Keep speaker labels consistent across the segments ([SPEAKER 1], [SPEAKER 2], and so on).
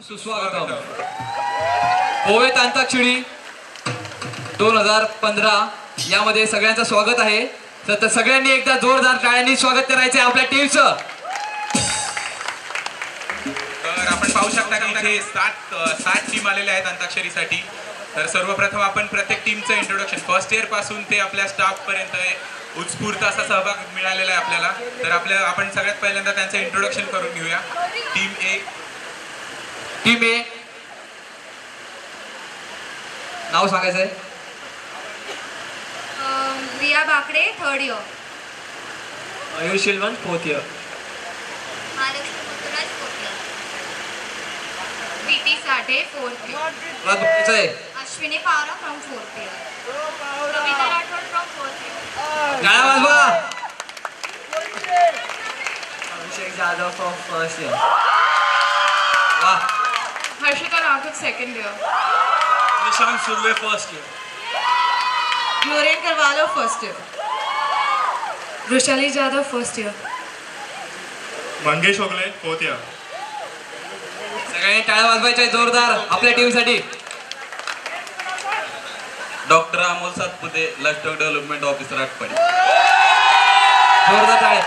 [SPEAKER 1] सुस्वागतम. पोवेत अंताक्षरी 2015 यामध्ये सगळ्यांचं स्वागत आहे. तर सगळ्यांनी एकदा जोरदार टाळ्यांनी स्वागत करायचे आपल्या टीमचं.
[SPEAKER 2] तर आपण पाहू शकता की इथे सात टीम आलेल्या आहेत अंताक्षरीसाठी. तर सर्वप्रथम आपण प्रत्येक टीमचं इंट्रोडक्शन फर्स्ट इयर पासून ते आपल्या स्टाफ पर्यंत उत्स्फूर्त असा सहभाग मिळालेला आहे आपल्याला. तर आपण सगळ्यात पहिल्यांदा त्यांचं इंट्रोडक्शन करून घेऊया.
[SPEAKER 1] टीम ए नाव सांगायचंय.
[SPEAKER 3] Riya Bakade 3rd year.
[SPEAKER 1] Mayur Shilvan 4th year.
[SPEAKER 3] Mahalakshmi Muturaj 4th year. Preeti Sathe 4th year.
[SPEAKER 1] सांगायचंय.
[SPEAKER 3] Ashwini Pawara from 4th year. Kavita Rathod from 4th year.
[SPEAKER 1] टाळ्या वाजवा.
[SPEAKER 4] Abhishek Jadhav from 1st year.
[SPEAKER 1] वाह.
[SPEAKER 3] Harshita Rathod 2nd year.
[SPEAKER 4] Nishant Surve 1st year.
[SPEAKER 3] Glorian Carvalho 1st year. Vrushali Jadhav 1st year.
[SPEAKER 5] Mangesh Ogale 4th year.
[SPEAKER 1] सगळ्यांनी टाळ्या वाजवायच्या जोरदार आपल्या टीमसाठी.
[SPEAKER 6] Doctor Amol Satpute lifestyle development officer Atpadi.
[SPEAKER 1] जोरदार टाळ्या.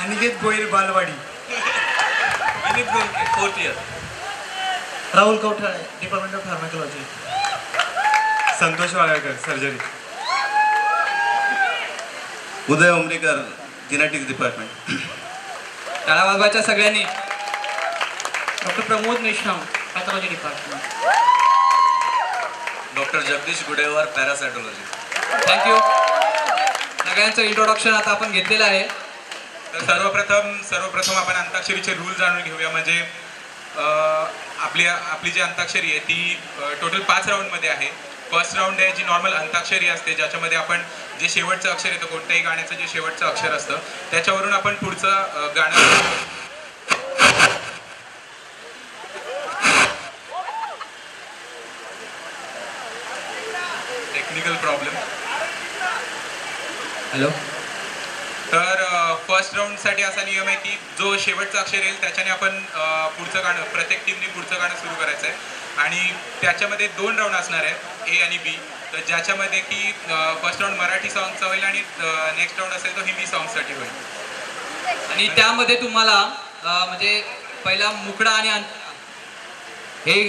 [SPEAKER 4] अनिकेत गोयल बालवाडी.
[SPEAKER 6] Vineet Golke 4th year.
[SPEAKER 4] Rahul Kauthale department of pharmacology.
[SPEAKER 5] Santosh Walekar surgery.
[SPEAKER 6] Uday Umrikar genetics department.
[SPEAKER 1] टाळ्या वाजवायच्या सगळ्यांनी.
[SPEAKER 4] Doctor Pramod Meshram pathology department.
[SPEAKER 6] Doctor Jagdish Gudewar parasitology.
[SPEAKER 1] Thank you. सगळ्यांचं इंट्रोडक्शन आता आपण घेतलेलं आहे.
[SPEAKER 2] तर सर्वप्रथम आपण अंताक्षरीचे रूल जाणून घेऊया. म्हणजे आपली जी अंताक्षरी आहे ती टोटल 5 राऊंडमध्ये आहे. फर्स्ट राऊंड आहे जी नॉर्मल अंताक्षरी असते, ज्याच्यामध्ये आपण जे शेवटचं अक्षर येतं कोणत्याही गाण्याचं जे शेवटचं अक्षर असतं त्याच्यावरून आपण पुढचं गाणं. Technical problem.
[SPEAKER 1] हॅलो.
[SPEAKER 2] तर फर्स्ट राऊंडसाठी असा नियम आहे की जो शेवटचं अक्षर येईल त्याच्याने आपण पुढचं गाणं प्रत्येक टीमने पुढचं गाणं सुरू करायचं आहे. आणि त्याच्यामध्ये 2 राऊंड असणार आहे ए आणि बी. तर ज्याच्यामध्ये की फर्स्ट राऊंड मराठी सॉंगचा होईल आणि नेक्स्ट राऊंड असेल तो हिंदी सॉंगसाठी होईल.
[SPEAKER 1] आणि त्यामध्ये तुम्हाला म्हणजे पहिला मुकडा आणि हे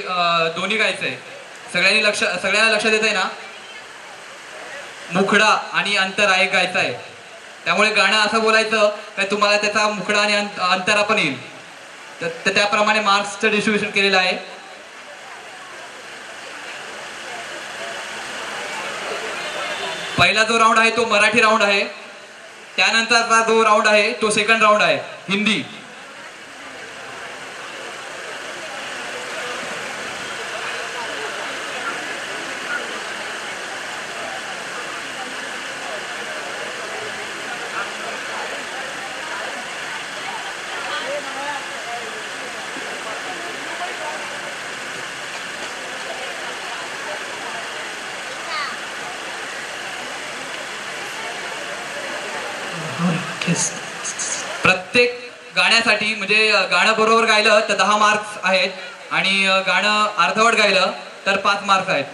[SPEAKER 1] दोन्ही गायचं आहे. सगळ्यांना लक्षात येत आहे ना. मुखडा आणि अंतरा एक गायचं आहे. त्यामुळे गाणं असं बोलायचं काय तुम्हाला त्याचा मुखडा आणि अंतरा पण येईल. तर त्याप्रमाणे मार्क्सचं डिस्ट्रीब्युशन केलेलं आहे. पहिला जो राऊंड आहे तो मराठी राऊंड आहे. त्यानंतरचा जो राऊंड आहे तो सेकंड राऊंड आहे हिंदी. प्रत्येक गाण्यासाठी म्हणजे गाणं बरोबर गायलं तर 10 मार्क्स आहेत आणि गाणं अर्धवट गायलं तर 5 मार्क्स आहेत.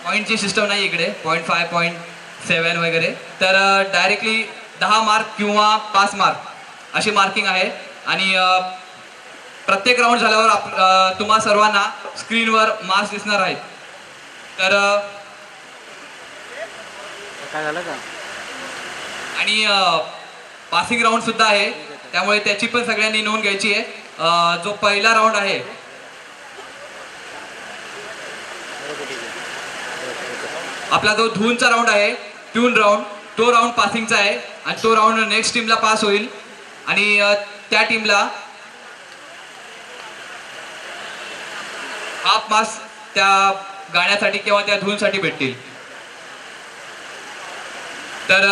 [SPEAKER 1] पॉईंटची सिस्टम नाही इकडे. 0.5 0.7 वगैरे. तर डायरेक्टली 10 मार्क किंवा 5 मार्क अशी मार्किंग आहे. आणि प्रत्येक राऊंड झाल्यावर तुम्हा सर्वांना स्क्रीनवर मार्क्स दिसणार आहेत. तर
[SPEAKER 4] काय झालं का.
[SPEAKER 1] आणि पासिंग राऊंड सुद्धा आहे, त्यामुळे त्याची पण सगळ्यांनी नोंद घ्यायची आहे. जो पहिला राऊंड आहे आपला जो धूनचा राऊंड आहे ट्यून राऊंड, तो राऊंड पासिंगचा आहे. आणि तो राऊंड नेक्स्ट टीमला पास होईल आणि त्या टीमला हाफ मार्क्स त्या गाण्यासाठी किंवा त्या धूनसाठी भेटतील. तर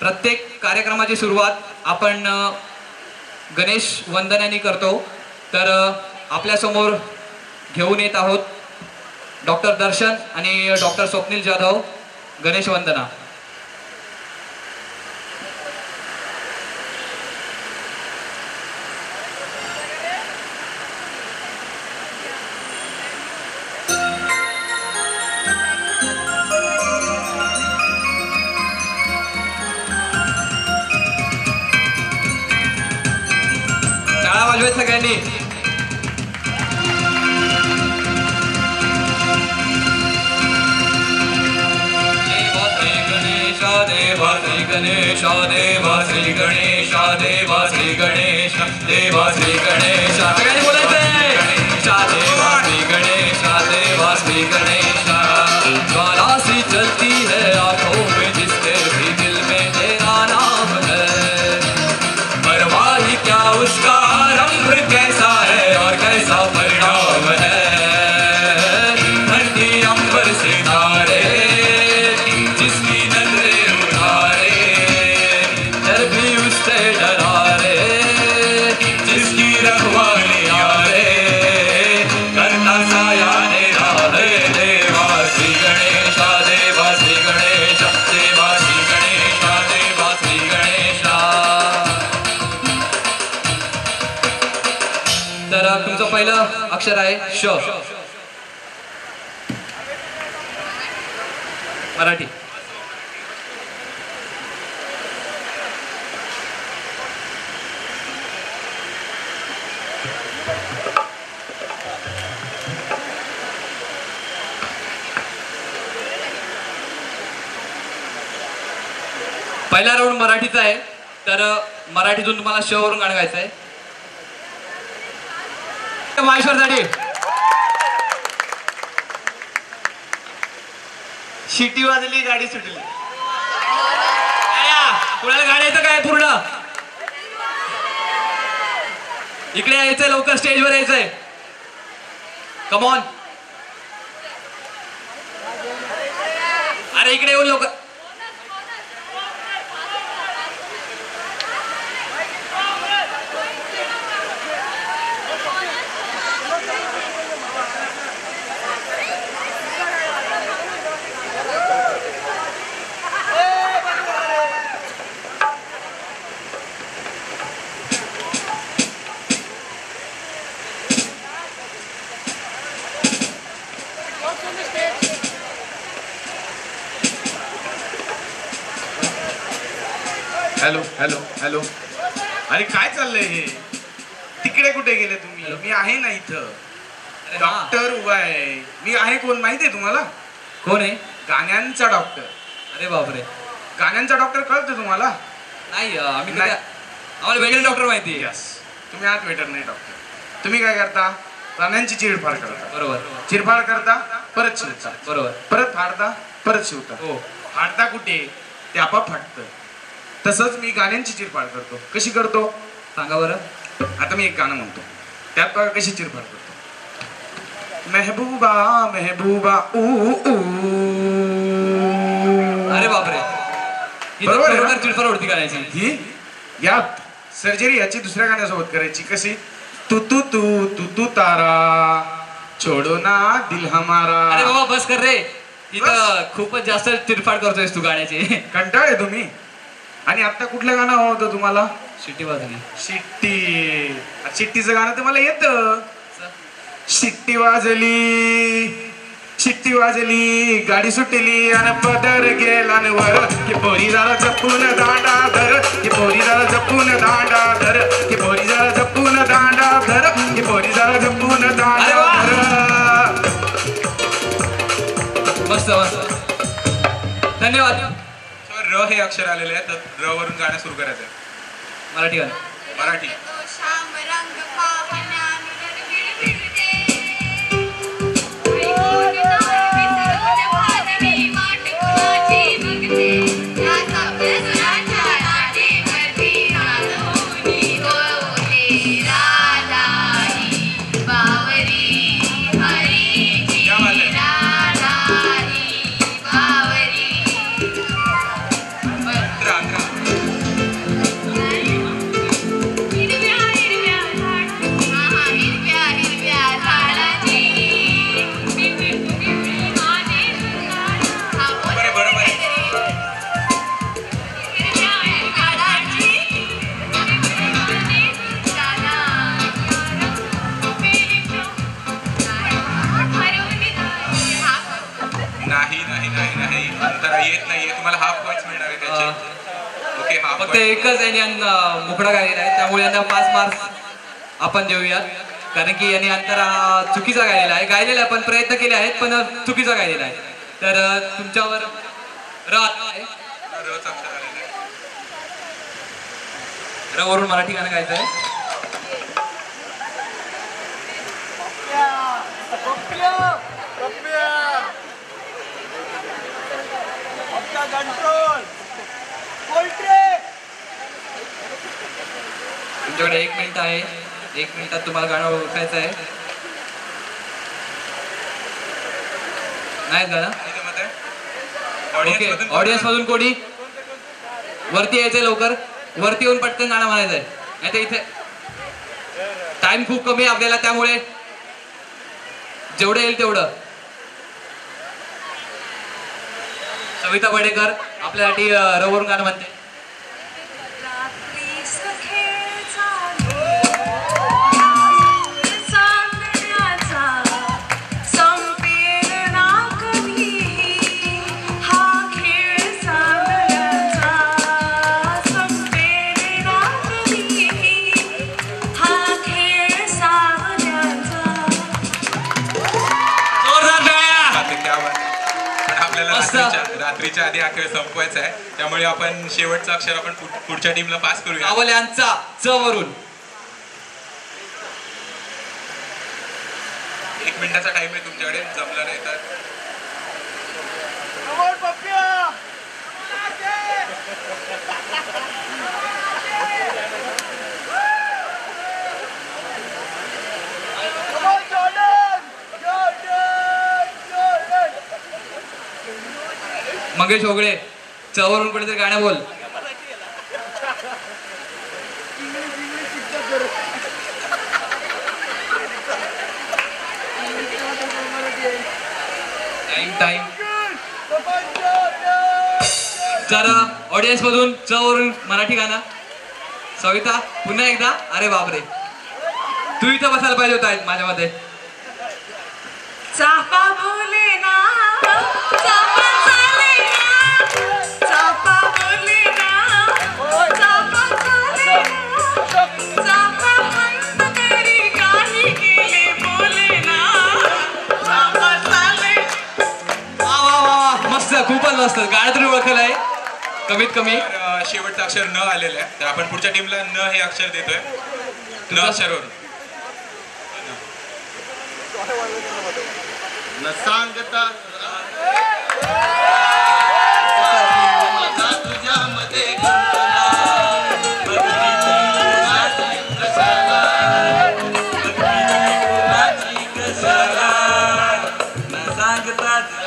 [SPEAKER 1] प्रत्येक कार्यक्रमाची सुरुवात आपण गणेश वंदनाने करतो. तर आपल्यासमोर घेऊन येत आहोत डॉक्टर दर्शन आणि डॉक्टर स्वप्नील जाधव गणेश वंदना. वाजवेल सगळ्यांनी. देवा श्री गणेश देवा श्री गणेश देवा श्री गणेश देवा श्री गणेश सगळ्यांनी बोलायचंय. देवा श्री गणेश देवा श्री गणेश. ज्वाला सी चलती है आंखों में जिसके भी दिल में तेरा नाम है. परवाही क्या उसका आरंभ कैसा है और कैसा परिणाम है. धरती अंबर सितारे जिसकी नजरें उतारे डर भी उससे डरा रे. जिसकी रखवाली रे करता साया तेरा है. देवा श्री गणेश देवा श्री गणेश देवा श्री गणेश देवा श्री गणेश. तर तुमचं पहिलं अक्षर आहे श. मराठी. पहिला राऊंड मराठीचा आहे. तर मराठीतून तुम्हाला श वरून गाणं गायचं आहे. माहेश्वरसाठी
[SPEAKER 4] शिटी वाजली गाडी सुटली.
[SPEAKER 1] कुणाला गाण्याचं काय पूर्ण इकडे यायचंय, लवकर स्टेजवर यायचंय. कमॉन. अरे इकडे येऊन लवकर.
[SPEAKER 7] Hello hello hello. अरे काय चाललंय हे? तिकडे कुठे गेले तुम्ही? मी आहे ना इथं. डॉक्टर उभा आहे. मी आहे कोण माहिती आहे तुम्हाला?
[SPEAKER 1] कोण आहे?
[SPEAKER 7] गाण्यांचा डॉक्टर.
[SPEAKER 1] अरे बापरे.
[SPEAKER 7] गाण्यांचा डॉक्टर कळतो तुम्हाला?
[SPEAKER 1] नाही आम्ही
[SPEAKER 7] नाही.
[SPEAKER 1] आम्हाला वेगळे डॉक्टर माहिती आहे.
[SPEAKER 7] यस. तुम्ही आहात वेटर नाही डॉक्टर. तुम्ही काय करता? प्राण्यांची चिरफाड करता.
[SPEAKER 1] बरोबर.
[SPEAKER 7] चिरफाड करता परत शिवता.
[SPEAKER 1] बरोबर.
[SPEAKER 7] परत फाडता परत शिवता.
[SPEAKER 1] हो.
[SPEAKER 7] फाडता कुठे? ते आपोआप फाटतं. तसंच मी गाण्यांची चिरफाड करतो. कशी करतो
[SPEAKER 1] सांगा बरं.
[SPEAKER 7] आता मी एक गाणं म्हणतो, त्यात बघा कशी चिरफाड करतो. मेहबूबा मेहबूबा ऊ ऊ.
[SPEAKER 1] अरे बापरे.
[SPEAKER 7] बरोबर आहे ना?
[SPEAKER 1] चिडफाड उडती करायची
[SPEAKER 7] ही यात सर्जरी याची दुसऱ्या गाण्यासोबत करायची. कशी? तू तू तू तू तू तारा छोडो ना दिल हमारा.
[SPEAKER 1] अरे बाबा बस कर रे. इथं खूपच जास्त चिडफाड करतोयस तू गाण्याची.
[SPEAKER 7] कंटाळे तुम्ही. आणि आता कुठलं गाणं हवं होतं तुम्हाला?
[SPEAKER 1] शिट्टी वाजली.
[SPEAKER 7] शिट्टी. शिट्टीचं गाणं तर मला येतं. शिट्टी वाजली शिट्टी वाजली गाडी सुटली आणि पदर गेला न वर. की पोरी जरा जपून दांडा धर. की पोरी जरा जपून दांडा धर. की पोरी जरा जपून दांडा धर. की पोरी जरा जपून दांडा धर.
[SPEAKER 1] मस्त मस्त. धन्यवाद.
[SPEAKER 2] र हे अक्षर आलेले आहे, तर र वरून गाणं सुरू करायचं आहे.
[SPEAKER 1] मराठी गाणं.
[SPEAKER 2] मराठी.
[SPEAKER 3] श्याम रंग पाहण्या
[SPEAKER 2] येत नाहीये तुम्हाला. हाफ पॉइंट्स मिळणार आहे त्याचे. ओके हाफ
[SPEAKER 1] फक्त एकच यांनी मुखडा गायलेला आहे त्यामुळे यांना 5 मार्क्स आपण देऊयात, कारण की यांनी अंतरा हा चुकीचा गायलेला आहे पण प्रयत्न केले आहेत पण चुकीचा गायलेला आहे. तर तुमच्यावर र आहे.
[SPEAKER 2] रच अक्षर आलेलं आहे.
[SPEAKER 1] र वरून मराठी गाणं गायचं आहे. तुमच्याकडे 1 मिनिट आहे. 1 मिनिटात तुम्हाला गाणं ओळखायचं आहे. नाही गाणं
[SPEAKER 2] आणि जमत आहे?
[SPEAKER 1] ओके.
[SPEAKER 2] Audience मधून
[SPEAKER 1] ऑडियन्स मधून कोणी वरती यायचंय, लवकर वरती येऊन पटकन गाणं म्हणायचंय. नाही तर इथे टाइम खूप कमी आहे आपल्याला, त्यामुळे जेवढं येईल तेवढं. सविता बडेकर आपल्यासाठी रवरून गाणं म्हणते.
[SPEAKER 3] रात्रीचा खेळ चांदण्याचा संपेल ना कधीही, हा खेळ चांदण्याचा संपेल ना कधीही, हा खेळ सावल्याचा.
[SPEAKER 1] जोरदार टाळ्या.
[SPEAKER 2] त्या पण आपल्याला
[SPEAKER 1] मस्त.
[SPEAKER 2] रात्रीच्या आधी हा खेळ संपवायचा आहे, त्यामुळे आपण शेवटचं अक्षर आपण पुढच्या टीमला पास करूया.
[SPEAKER 1] आवल्यांचा च वरून.
[SPEAKER 2] 1 मिनिटाचा टाइम आहे तुमच्याकडे, जमलं नाही तर
[SPEAKER 1] मंगेश ओगळे च वरून कोणीतरी गाणं बोल. टाइम जरा ऑडियन्स मधून च वरून मराठी गाणं. सविता पुन्हा एकदा. अरे बापरे, तू इथं बसायला पाहिजे होता माझ्या मध्ये.
[SPEAKER 3] चाफा बोले ना, चाफा चाले ना, चाफा बोले ना, चाफा चाले ना, चाफा बंद तरी काही गेले बोले ना, चाफा चाले.
[SPEAKER 1] वा वा वा वा, मस्त, खूपच मस्त गाणं तरी ओळखलं आहे कमीत कमी.
[SPEAKER 2] तर शेवटचं अक्षर न आलेलं आहे, तर आपण पुढच्या टीमला न हे अक्षर देतोय. न अक्षरवरून
[SPEAKER 5] न सांगता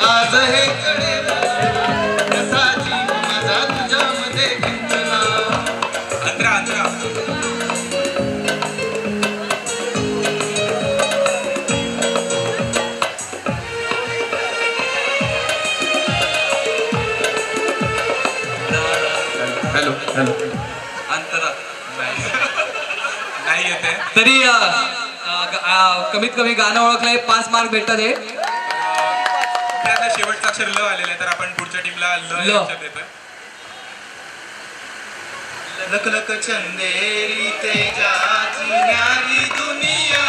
[SPEAKER 5] आज हे कळेल कसाची माझा तुझ्यामध्ये गुंतला.
[SPEAKER 2] अंतरा अंतरा
[SPEAKER 1] हॅलो हॅलो.
[SPEAKER 6] अंतरा
[SPEAKER 2] नाही येते.
[SPEAKER 1] तरी कमीत कमी गाणं ओळखलंय, 5 मार्क भेटतात. हे
[SPEAKER 2] आता शेवटचं अक्षर ल आलेलं आहे, तर आपण पुढच्या टीमला ल हे
[SPEAKER 1] ल.
[SPEAKER 2] अक्षर देतोय.
[SPEAKER 4] लक लक चंदेरी तेजाची न्यारी दुनिया,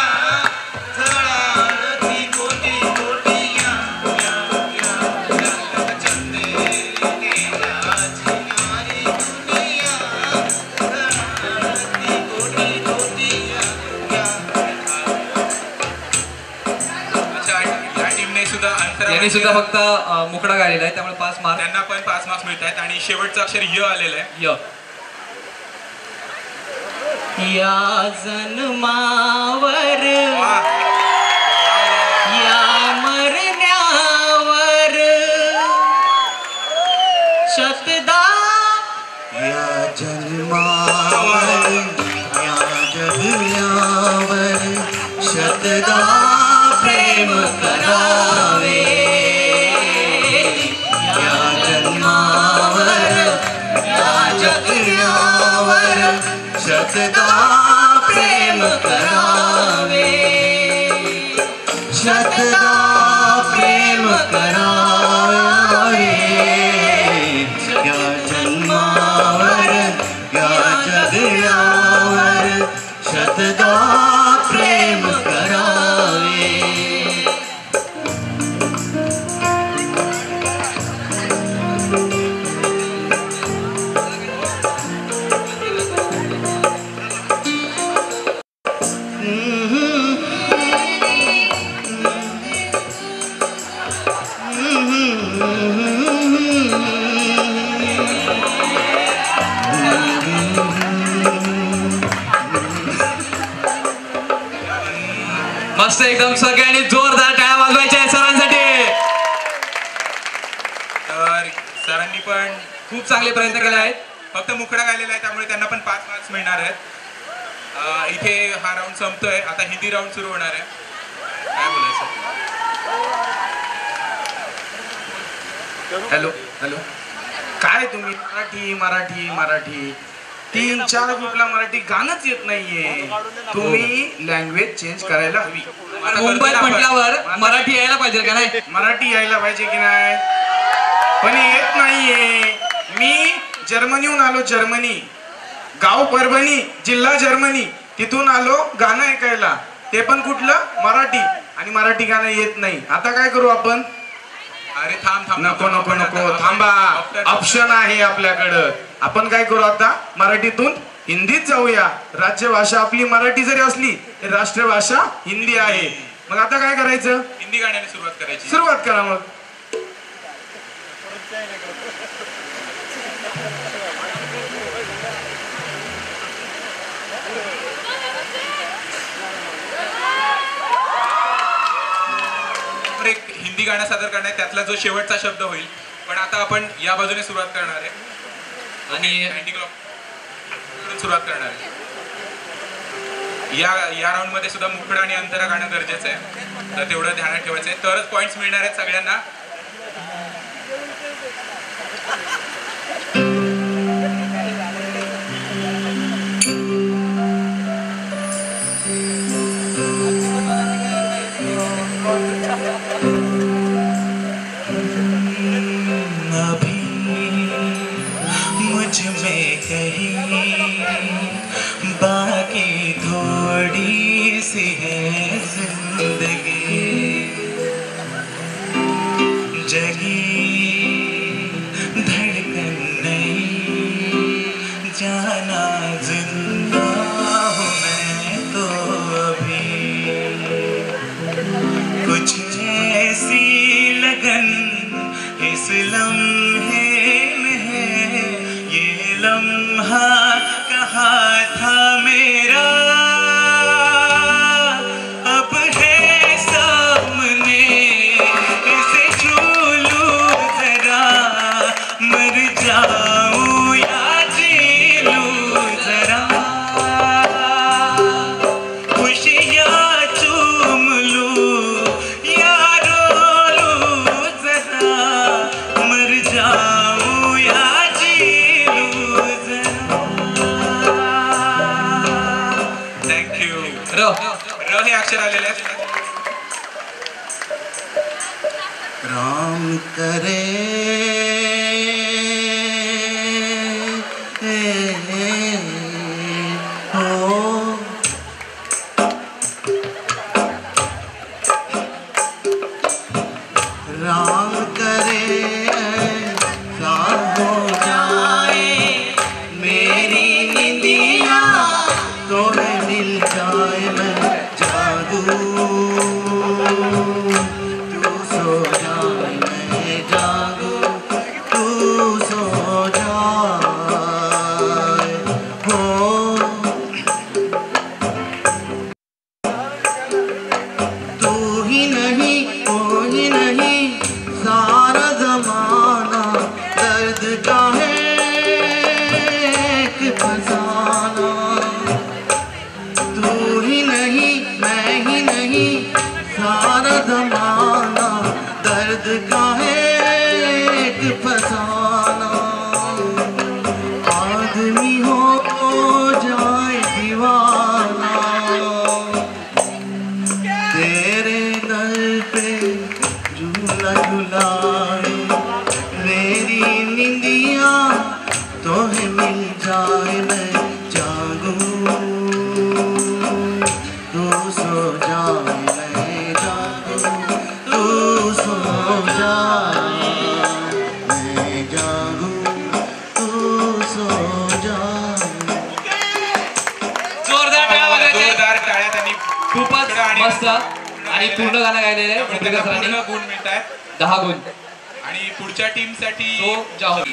[SPEAKER 4] झळाळती कोटी कोटी या, या, या, या. लक चंदेरी तेजाची न्यारी दुनिया, झळाळती कोटी कोटी या, या.
[SPEAKER 2] अच्छा, या टीमने सुद्धा अंतरा
[SPEAKER 1] यांनी सुद्धा फक्त मुकडा गायलेला आहे, त्यामुळे 5 मार्क.
[SPEAKER 2] त्यांना पण 5 मार्क्स मिळत आहेत. आणि शेवटचं अक्षर य आलेलं आहे.
[SPEAKER 1] य.
[SPEAKER 8] या जन्मावर
[SPEAKER 2] वा.
[SPEAKER 8] या मरण्यावर शतदा
[SPEAKER 4] या जन्मावर या जगण्यावर शतदा प्रेम करावे. या जन्मावर या जगण्यावर शतदा प्रेम करावे. शतदा प्रेम करावे. या जन्मावर या जगण्यावर शतदा
[SPEAKER 1] मस्त एकदम. सगळ्यांनी जोरदार टाळ्या वाजवायच्या आहे सरांसाठी.
[SPEAKER 2] तर सरांनी पण
[SPEAKER 1] खूप चांगले प्रयत्न केले आहेत.
[SPEAKER 2] फक्त मुखडा गायलेला आहे त्यामुळे त्यांना पण 5 मार्क्स मिळणार आहेत. इथे हा राऊंड संपतोय. आता हिंदी राऊंड सुरू होणार आहे. काय बोलायचं?
[SPEAKER 7] हॅलो हॅलो, काय तुम्ही मराठी मराठी मराठी 3-4 ग्रुपला मराठी गाणंच येत नाहीये. तुम्ही लँग्वेज चेंज करायला हवी.
[SPEAKER 1] मुंबईत म्हटल्यावर मराठी यायला पाहिजे का नाही?
[SPEAKER 7] मराठी यायला पाहिजे की नाही, पण येत नाहीये. मी जर्मनीहून आलो. जर्मनी, गाव परभणी, जिल्हा जर्मनी. तिथून आलो गाणं ऐकायला, ते पण कुठलं? मराठी. आणि मराठी गाणं येत नाही. आता काय करू आपण?
[SPEAKER 2] अरे थांब थांब.
[SPEAKER 7] नको नको नको, थांबा. ऑप्शन आहे आपल्याकडं. आपण काय करू आता? मराठीतून हिंदीत जाऊया. राज्यभाषा आपली मराठी जरी असली तरी राष्ट्रभाषा हिंदी आहे. मग आता काय करायचं?
[SPEAKER 2] हिंदी गाण्याने सुरुवात करायची.
[SPEAKER 7] सुरुवात करा मग.
[SPEAKER 2] एक हिंदी गाणं सादर करणार आहे, त्यातला जो शेवटचा शब्द होईल. पण आता आपण या बाजूने सुरुवात करणार आहे आणि अँटी सुरुवात करणार आहे. या राऊंड मध्ये सुद्धा मुखडा आणि अंतरा गाणं गरजेचं आहे. तर तेवढं ध्यानात ठेवायचं आहे, तरच पॉइंट्स मिळणार आहेत सगळ्यांना.
[SPEAKER 4] बाकी थोड़ी सी है जिंदगी, जगी धड़कन नहीं, जाना जिंदा हूँ मैं तो अभी। कुछ ऐसी लगन इस लम्हे में है, ये लम्हा कहाँ था मेरा, अब है सामने, इसे छू लूं जरा, मर जाऊं या जी लूं जरा, खुशियाँ चूम लूं या रो लूं जरा, मर जाऊं या जी लूं जरा। थँक्यू. र हे अक्षर आलेले आहे. राम करे हो, राम करे ऐसा हो जाए, मेरी निंदिया तो मिल जाए, मैं जागूं, तू सो जाए, मैं जागूं, तू सो जाए हो। तू ही नहीं, कोई नहीं, सारा जमाना दर्द का है एक फसाना। तू ही नहीं, मैं ही नहीं, सारा जमाना दर्द का है एक फसाना। आदमी हो जाए दीवाना, तेरे दर पे झूला झुलाए, मेरी निंदिया तो है मिल जाए, मैं जागूं, तू सो जाए, मैं जागूं, तू सो जाए, मैं जागूं, तू सो जाए।
[SPEAKER 1] जोरदार टाळ्या वाजवायच्या.
[SPEAKER 2] जोरदार टाळ्या त्यांनी.
[SPEAKER 1] खूपच मस्त आणि पूर्ण गाणं गायलेलं आहे.
[SPEAKER 2] त्यांना
[SPEAKER 1] मुख्य
[SPEAKER 2] पूर्ण
[SPEAKER 1] सरांनी
[SPEAKER 2] गुण मिळतात.
[SPEAKER 1] 10 गुण.
[SPEAKER 2] आणि पुढच्या टीमसाठी
[SPEAKER 1] तो जाहो.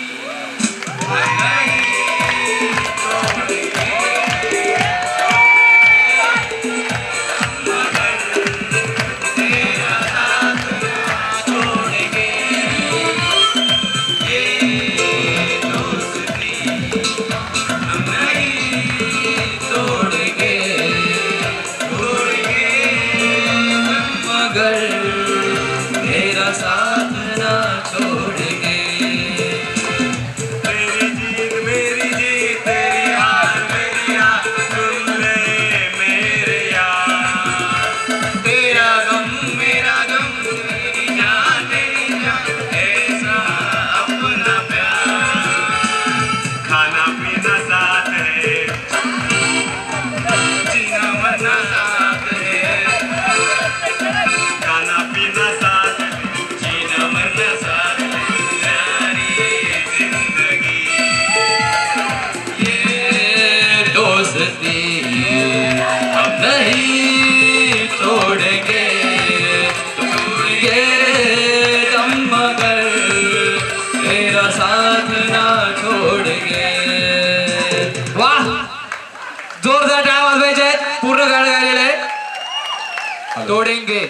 [SPEAKER 1] तोडेंगे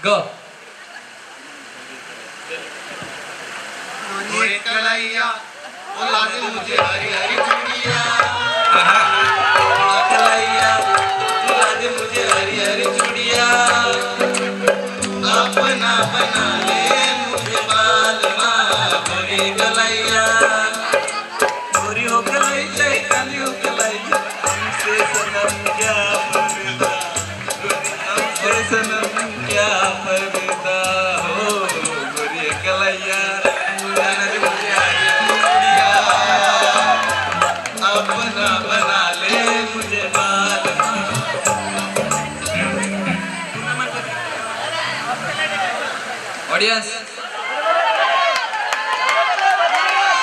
[SPEAKER 1] ग
[SPEAKER 5] गोरे कलाइया ओ लागे मुझे हरी हरी चूड़िया
[SPEAKER 6] कलाइया लादे मुझे हरी हरी चूड़िया
[SPEAKER 5] अपना बना ले मुझे बाल माँ
[SPEAKER 6] गोरी कलाइया गोरी हो कलाइया काली हो कलाइया हमसे सनम क्या पर्दा हमसे सनम क्या पर्दा हो गोरी कलाइया लादे मुझे हरी हरी चूड़िया
[SPEAKER 5] अपना बना ले
[SPEAKER 6] मुझे बाल
[SPEAKER 1] ऑडियन्स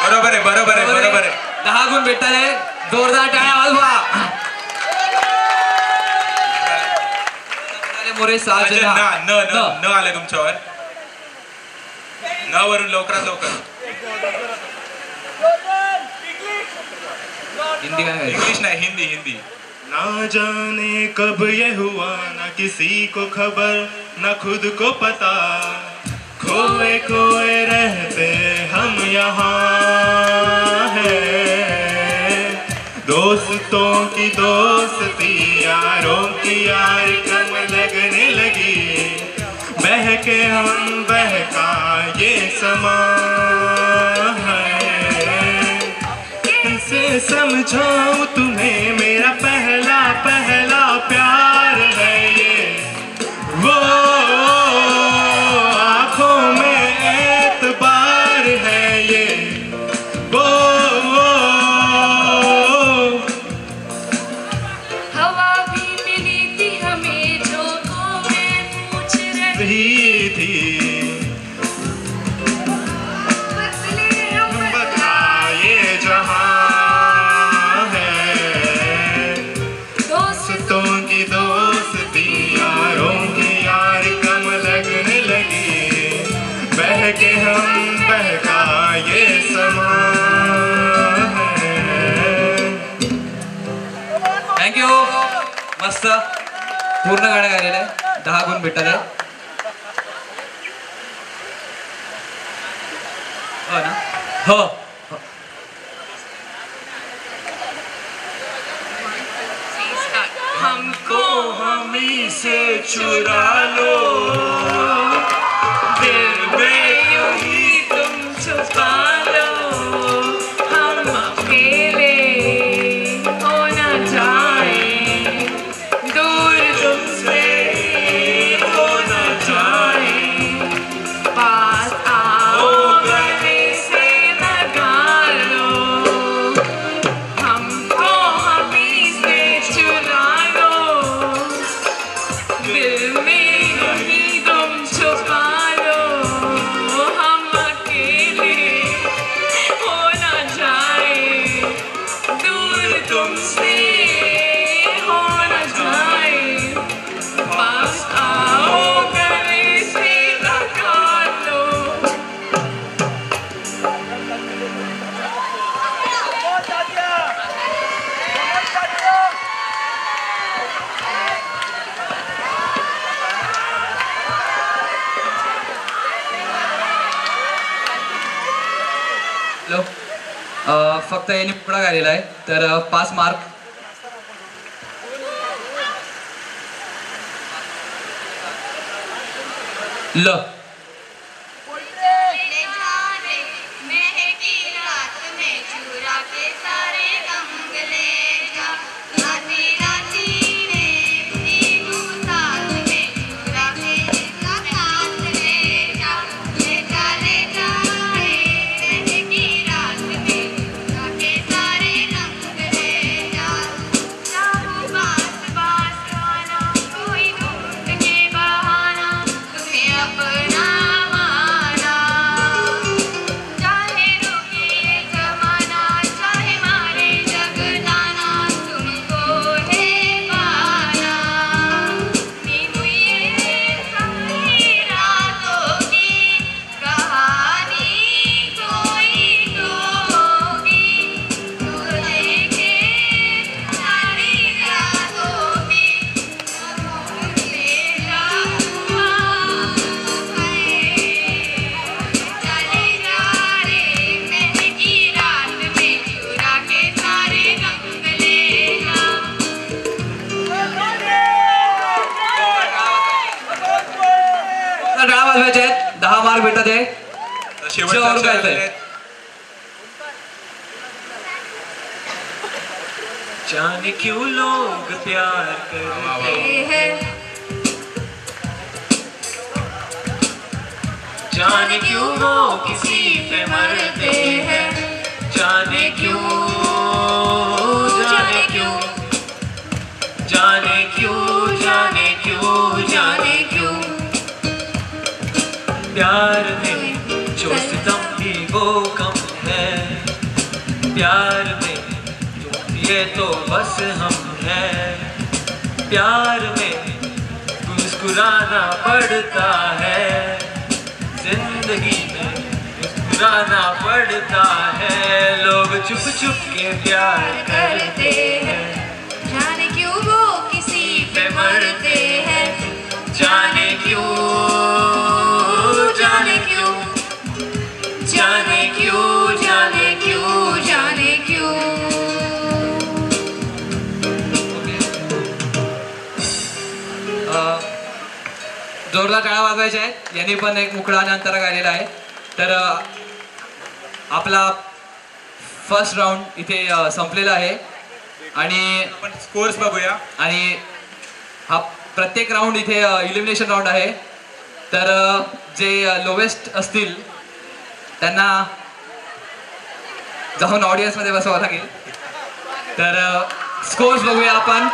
[SPEAKER 2] बरोबर आहे बरोबर आहे बरोबर आहे
[SPEAKER 1] 10 गुण भेटताय जोरदार टाळ्या वाजवा मोरे 6
[SPEAKER 2] म्हणजे न न न न आले तुमच्यावर न वरून लवकरात लवकर
[SPEAKER 1] हिंदी काय
[SPEAKER 2] इंग्लिश नाही हिंदी हिंदी
[SPEAKER 5] ना जाने कब ये हुआ ना किसी को खबर ना खुद को पता खोए खोए रहते हम यहाँ हैं दोस्तों की दोस्ती यारों की यार कम लगने लगी बहके हम बहका ये समा है कैसे समझाऊं तुम्हें मेरा पहला पहला प्यार है ये वो आँखों में एतबार है ये वो
[SPEAKER 3] हवा भी मिली थी हमें जो को मैं पूछ रही
[SPEAKER 5] थी
[SPEAKER 3] बदले हम
[SPEAKER 5] बताए जहाँ दोस्तों की दोस्ती यारों की यार कम लगने लगी बहके हम बहका ये समा है
[SPEAKER 1] थँक्यू मस्त पूर्ण गाणं गायलेलं आहे 10 गुण भेटत आहे हो ना हो
[SPEAKER 5] हमको हमी से चुरा लो दिल में यूं ही तुम छुपा लो
[SPEAKER 3] हम अकेले हो न जाए दूर तुमसे
[SPEAKER 5] हो न जाए
[SPEAKER 3] पास आओ गले से लगा लो हमको हमी से चुरा लो दिल में ही तुम छुपा लो हम अकेले हो न जाए दूर तुमसे हो न जाए पास आओ गले से लगा लो
[SPEAKER 1] हॅलो फक्त यांनी पुढा गायलेला आहे तर 5 मार्क ल
[SPEAKER 3] ले जाने महकी रात में चुरा के सारे रंग ले जा राती राती में तू साथ में चुरा के साथ ले जा ले जा महकी रात में चुरा के सारे रंग ले जा चाहूं बास बास गाना कोई ढूंढ के बहाना तुम्हें अपना
[SPEAKER 1] जोरदार टाळ्या वाजवायच्या आहेत. 10 मार्क भेटत आहे.
[SPEAKER 2] शेवटचं
[SPEAKER 1] शेवट
[SPEAKER 2] अक्षर
[SPEAKER 1] गायचंय.
[SPEAKER 2] आलेलं आहे.
[SPEAKER 8] जाने क्यों लोग प्यार करते हैं, जाने क्यों वो किसी पे मरते हैं, जाने क्यों, जाने क्यों, जाने क्यों, जाने क्यों, जाने क्यों, प्यार में जो सितम भी वो कम है, प्यार में जो ये तो बस हम हैं, प्यार में मुस्कुराना पड़ता है, जिंदगी में मुस्कुराना पड़ता है, लोग चुप चुप के प्यार करते हैं,
[SPEAKER 3] जाने क्यों वो किसी
[SPEAKER 8] पे मरते हैं, जाने क्यों, जाने क्यों, जाने क्यों, जाने क्यों, जाने क्यों।
[SPEAKER 1] जोरदार टाळ्या वाजवायच्या आहेत. यांनी पण एक मुखडा आणि अंतरा गायलेला आहे. तर आपला फर्स्ट राऊंड इथे संपलेला आहे आणि
[SPEAKER 2] आपण स्कोर्स बघूया.
[SPEAKER 1] हा प्रत्येक राऊंड इथे इलिमिनेशन राऊंड आहे. तर जे लोवेस्ट असतील त्यांना जाऊन ऑडियन्समध्ये बसवावं लागेल. तर स्कोर्स बघूया आपण.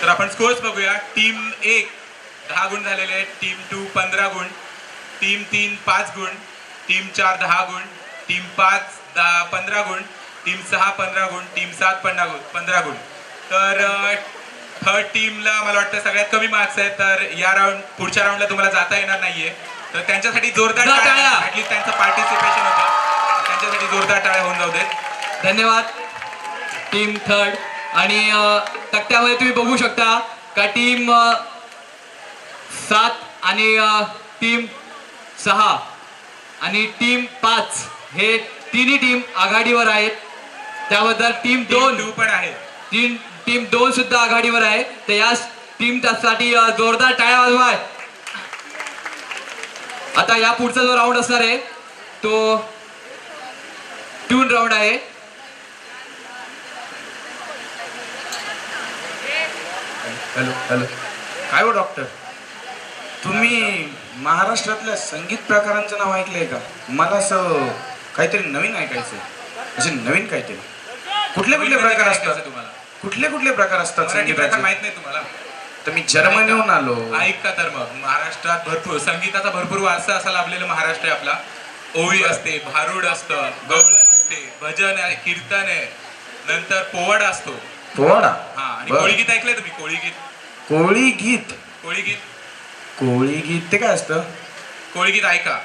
[SPEAKER 2] तर आपण स्कोर्स बघूया. टीम 1 10 गुण झालेले आहेत, टीम 2 15 गुण, टीम 3 5 गुण, टीम 4 10 गुण, टीम 5 15 गुण, टीम 6 15 गुण, टीम 7 15 गुण. तर थर्ड टीमला मला वाटतं सगळ्यात कमी मार्क्स आहेत. तर या पुढच्या राऊंडला तुम्हाला जाता येणार नाहीये. तर त्यांच्यासाठी जोरदार टाळ्या. ऍटलीस्ट त्यांचं पार्टिसिपेशन होतं, त्यांच्यासाठी जोरदार टाळ्या होऊन जाऊ देत.
[SPEAKER 1] धन्यवाद टीम थर्ड. आणि तक्त्यामध्ये तुम्ही बघू शकता का टीम 7 आणि टीम 6 आणि टीम 5 हे तिन्ही टीम आघाडीवर आहेत. त्याबद्दल टीम 2
[SPEAKER 2] पण आहे,
[SPEAKER 1] टीम 2 सुद्धा आघाडीवर आहे. तर या टीमसाठी जोरदार टाळ्या वाजवाय. आता या पुढचा जो राऊंड असणार आहे तो ट्यून राऊंड आहे.
[SPEAKER 7] Hello hello. काय हो डॉक्टर, तुम्ही महाराष्ट्रातल्या संगीत प्रकारांचं नाव ऐकलंय का? मला असं काहीतरी नवीन ऐकायचंय. म्हणजे नवीन काहीतरी. कुठले कुठले प्रकार असतात?
[SPEAKER 2] तुम्हाला
[SPEAKER 7] कुठले प्रकार असतात
[SPEAKER 2] प्रकार
[SPEAKER 7] संगीताचे?
[SPEAKER 2] माहित नाही तुम्हाला?
[SPEAKER 7] तर मी जर्मनीहून आलो.
[SPEAKER 2] ऐक का. तर मग महाराष्ट्रात भरपूर संगीताचा भरपूर वारसा असा लाभलेला महाराष्ट्र आहे आपला. ओवी असते, भारुड असतं, गवळण असते, भजन आहे, कीर्तन आहे, नंतर पोवाडा असतो.
[SPEAKER 7] पोवाडा?
[SPEAKER 2] हा. आणि कोळी गीत ऐकलंय तुम्ही? कोळी गीत.
[SPEAKER 7] कोळी गीत?
[SPEAKER 2] कोळी गीत.
[SPEAKER 7] कोळी गीत ते काय असतं?
[SPEAKER 2] कोळी गीत ऐका.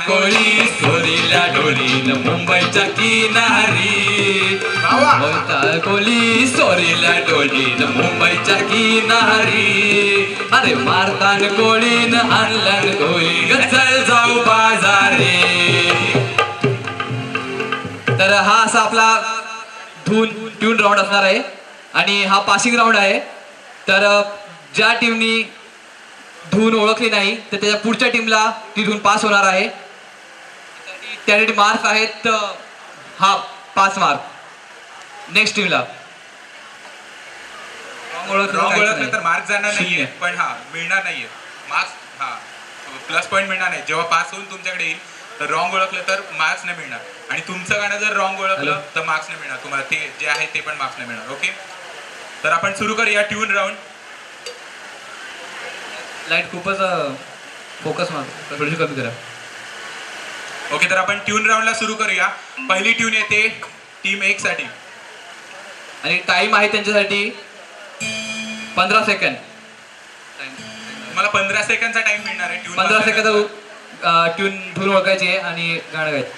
[SPEAKER 1] कोळी सोरीला डोलीन मुंबईच्या किनारी. कोळी सोरीला डोलीन मुंबईच्या किनारी. अरे मारतान कोळीन आणलन कोळी गचल जाऊ बाजारे. तर हा असा आपला ट्यून राऊंड असणार आहे आणि हा पासिंग राऊंड आहे. तर ज्या टीमनी धून ओळखली नाही तर त्याच्या पुढच्या टीमला ती धून पास होणार आहे. त्यासाठी मार्क्स आहेत हा 5 मार्क. नेक्स्ट टीमला
[SPEAKER 2] रॉंग ओळखलं तर मार्क्स जाणार नाहीये, पण हा मिळणार नाहीये मार्क्स. हा प्लस पॉईंट मिळणार नाही. जेव्हा पास होऊन तुमच्याकडे येईल तर रॉंग ओळखलं तर मार्क्स नाही मिळणार. आणि तुमचं गाणं जर रॉंग ओळखलं तर मार्क्स नाही मिळणार तुम्हाला. ते जे आहे ते पण मार्क्स नाही मिळणार. ओके. तर आपण सुरू करूया ट्यून राऊंड.
[SPEAKER 1] लाईट खूपच फोकस मार थोडीशी कमी करा.
[SPEAKER 2] ओके. तर आपण ट्यून राऊंडला सुरू करूया. पहिली ट्यून येते टीम 1 साठी.
[SPEAKER 1] आणि टाइम आहे त्यांच्यासाठी 15 सेकंड.
[SPEAKER 2] मला 15 सेकंदचा टाइम मिळणार आहे.
[SPEAKER 1] 15 सेकंद ट्यून धून ओळखायची आहे आणि गाणं गायचं.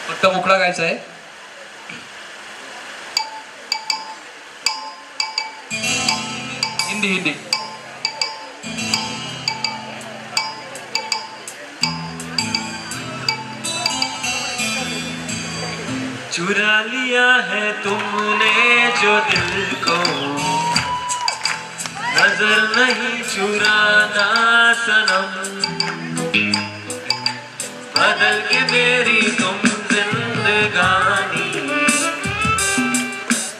[SPEAKER 1] फक्त मुकडा गायचा आहे. हिंदी हिंदी.
[SPEAKER 8] चुरा लिया है तुमने जो दिल को, नजर नहीं चुराना सनम, बदल के मेरी तुम जिंदगानी,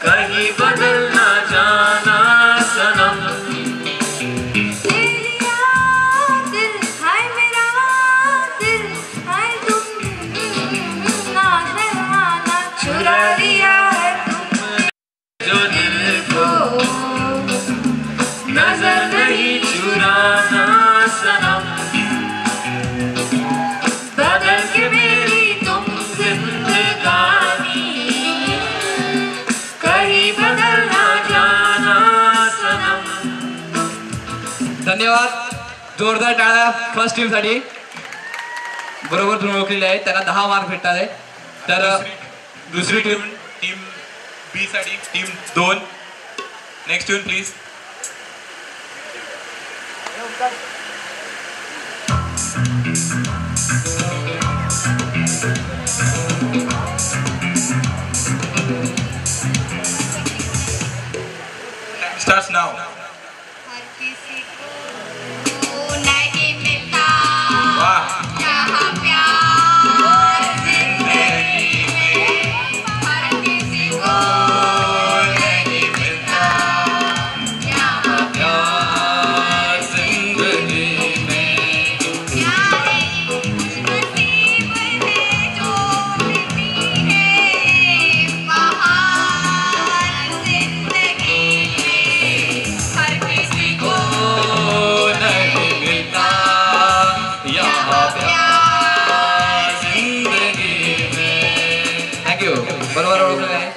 [SPEAKER 8] कहीं बदल ना जाना सनम.
[SPEAKER 3] चुरा लिया है तुमने
[SPEAKER 8] जो दिल को, नजर नहीं चुराना सनम, बदल के मेरी तुम जिंदगानी, कहीं बदल ना जाना सनम.
[SPEAKER 1] धन्यवाद. जोरदार टाळ्या फर्स्ट टीम साठी. बरोबर धून ओळखलेले आहे. त्यांना 10 मार्क भेटतात आहे. तर
[SPEAKER 2] दुसरी टीम टीम बी साठी team 2. Next tune please. Starts now.
[SPEAKER 3] हर किसी को नहीं मिलता
[SPEAKER 2] वाह.
[SPEAKER 3] यहाँ प्यार जिंदगी में, हर किसी को नहीं मिलता यहाँ प्यार जिंदगी में. प्यारे नसीब में जो लिखी है बहार जिंदगी में, हर किसी को
[SPEAKER 1] नहीं मिलता यहाँ प्यार जिंदगी में. थँक्यू. बरोबर ओळखलं आहे.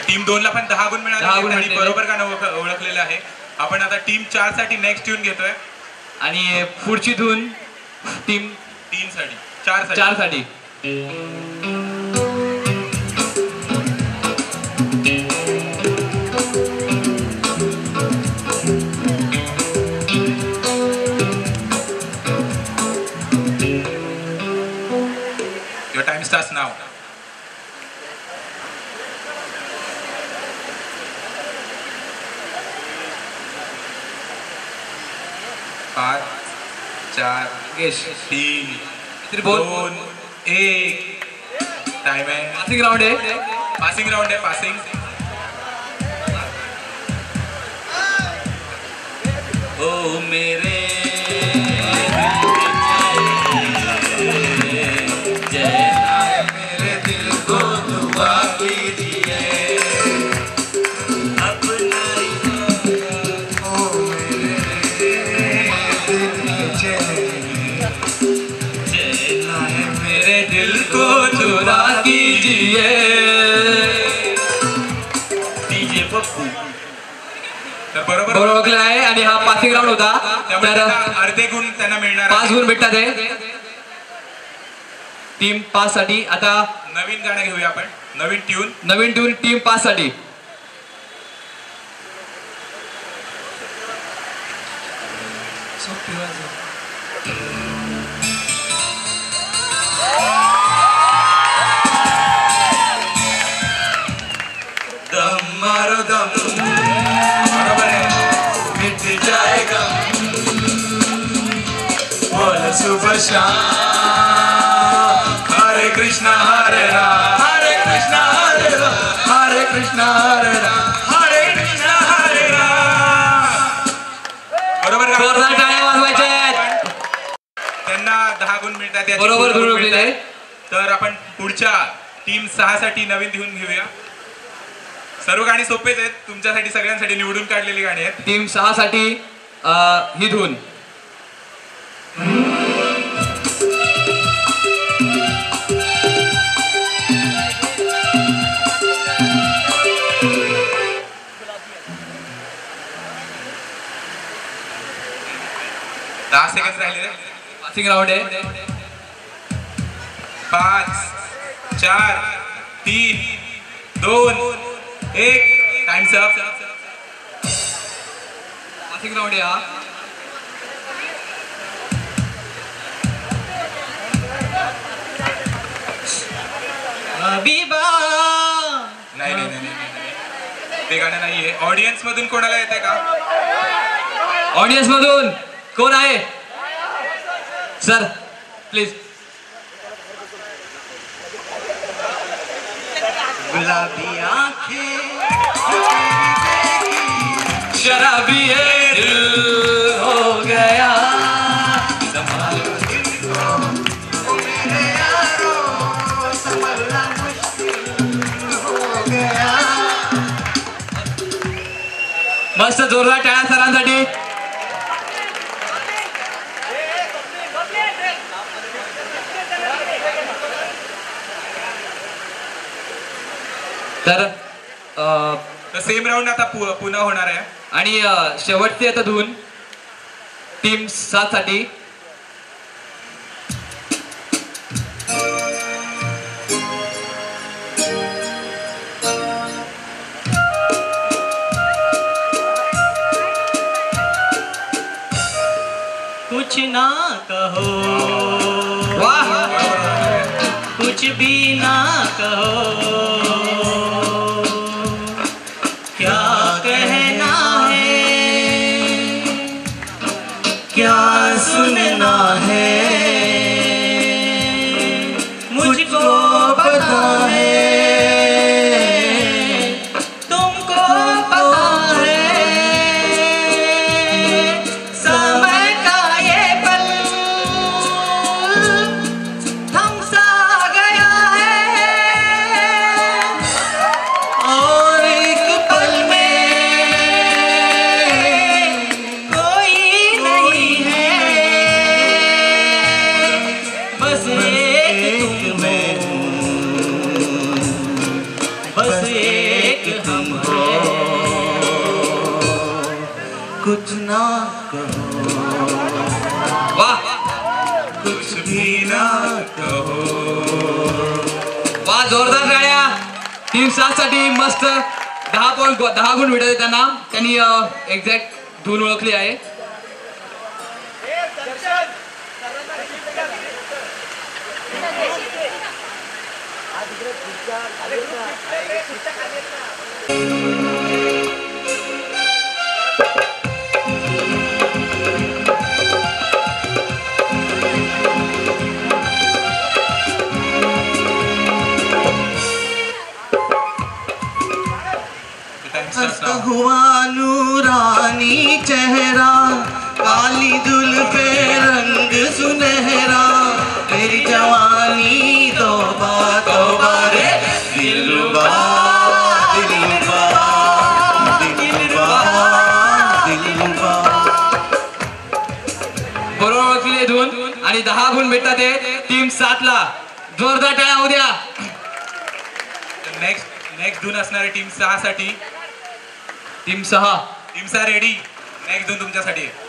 [SPEAKER 2] टीम 2 ला पण 10 गुण
[SPEAKER 1] 10
[SPEAKER 2] मिळाले.
[SPEAKER 1] गुण
[SPEAKER 2] त्यांनी
[SPEAKER 1] भेटलेले.
[SPEAKER 2] बरोबर गाणं ओळखलेलं आहे. आपण आता टीम 4 साठी नेक्स्ट ट्यून घेतोय.
[SPEAKER 1] आणि पुढची धून टीम
[SPEAKER 2] 3 साठी 4 साठी
[SPEAKER 1] 4 साठी.
[SPEAKER 2] Your time starts now. पाच, 4,
[SPEAKER 1] गेश
[SPEAKER 2] 3,
[SPEAKER 1] किती बोल?
[SPEAKER 2] 2, 1. टाइम आहे.
[SPEAKER 1] पासिंग राऊंड आहे.
[SPEAKER 2] पासिंग राउंड आहे. पासिंग.
[SPEAKER 6] ओ मेरे
[SPEAKER 4] मेरे दिल को दुआ कीजिए.
[SPEAKER 6] अपना
[SPEAKER 4] ओ मेरे दिल में
[SPEAKER 6] चैन
[SPEAKER 4] है
[SPEAKER 1] मेरे दिल को चुरा कीजिए.
[SPEAKER 6] डीजे पप्पू.
[SPEAKER 2] तर बरोबर
[SPEAKER 1] बरोबर ओळखलं आहे. आणि हा पासिंग राऊंड होता.
[SPEAKER 2] त्यामुळे
[SPEAKER 1] तर
[SPEAKER 2] त्यांना अर्धे गुण त्यांना मिळणार
[SPEAKER 1] 5
[SPEAKER 2] आहे.
[SPEAKER 1] गुण भेटतात आहे टीम 5 साठी. आता
[SPEAKER 2] नवीन गाणं घेऊया आपण. नवीन ट्यून.
[SPEAKER 1] नवीन ट्यून टीम 5 साठी.
[SPEAKER 4] दम मारो दम,
[SPEAKER 2] बरोबर आहे.
[SPEAKER 4] मिट जाएगा बोल सुबह शाम. हरे कृष्णा हरे राम, हरे कृष्णा हरे राम, हरे कृष्णा हरे राम, हरे कृष्णा हरे राम.
[SPEAKER 2] बरोबर गाणं.
[SPEAKER 1] जोरदार टाळ्या वाजवायच्या आहेत.
[SPEAKER 2] त्यांना 10 गुण मिळतात. याची
[SPEAKER 1] बरोबर
[SPEAKER 2] पूर्ण
[SPEAKER 1] गुण
[SPEAKER 2] गुण
[SPEAKER 1] मिळाले.
[SPEAKER 2] मिळतात. तर आपण पुढच्या टीम 6 साठी नवीन घेऊन घेऊया. सर्व गाणी सोपेच आहेत. तुमच्यासाठी सगळ्यांसाठी निवडून काढलेली गाणी आहेत.
[SPEAKER 1] टीम 6 साठी ही धून.
[SPEAKER 2] 10 सेकंद राहिले.
[SPEAKER 1] पासिंग राऊंड आहे.
[SPEAKER 2] 5 4 3 2 1 टाइम्स अप.
[SPEAKER 1] पासिंग राऊंड आहे हा.
[SPEAKER 2] नाही नाही नाही नाही. ते गाणं नाहीये. ऑडियन्स मधून कोणाला येते का?
[SPEAKER 1] ऑडियन्स मधून कोण आहे सर प्लीज.
[SPEAKER 4] गुलाबी आंखें
[SPEAKER 1] शराबी है दिल हो गया. मस्त जोरदार टाळ्या सरांसाठी. तर
[SPEAKER 2] सेम राऊंड आता पुन्हा होणार आहे.
[SPEAKER 1] आणि शेवटची आता धून टीम 7 साठी.
[SPEAKER 8] कुछ ना कहो,
[SPEAKER 1] वाह
[SPEAKER 8] कुछ भी ना कहो, क्या कहना है, क्या सुनना है, मुझको पता है, तुमको पता है, समय का ये पल थम सा गया है, और एक पल में कोई नहीं है, बस एक तुम हो, बस एक हम हो, कुछ ना कहो,
[SPEAKER 1] वाह
[SPEAKER 2] कुछ भी ना कहो.
[SPEAKER 1] वाह जोरदार टाळ्या. टीम 7 साठी मस्त 10 गुण भेटत आहेत त्यांना. त्यांनी एक्झॅक्ट धून ओळखली आहे.
[SPEAKER 4] हंसता हुआ नूरानी चेहरा, काली दुल पे रंग सुनहरा, मेरी जवानी तौबा तौबा रे, दिलरुबा दिलरुबा दिलरुबा दिलरुबा.
[SPEAKER 1] बरोबर ओळखली आहे धून आणि 10 गुण भेटतात आहे टीम 7 ला. जोरदार टाळ्या होऊ द्या.
[SPEAKER 2] नेक्स्ट धून असणारे टीम 6 साठी.
[SPEAKER 1] Team 6
[SPEAKER 2] team 6 ready. नेक्स्ट धून तुमच्यासाठी आहे.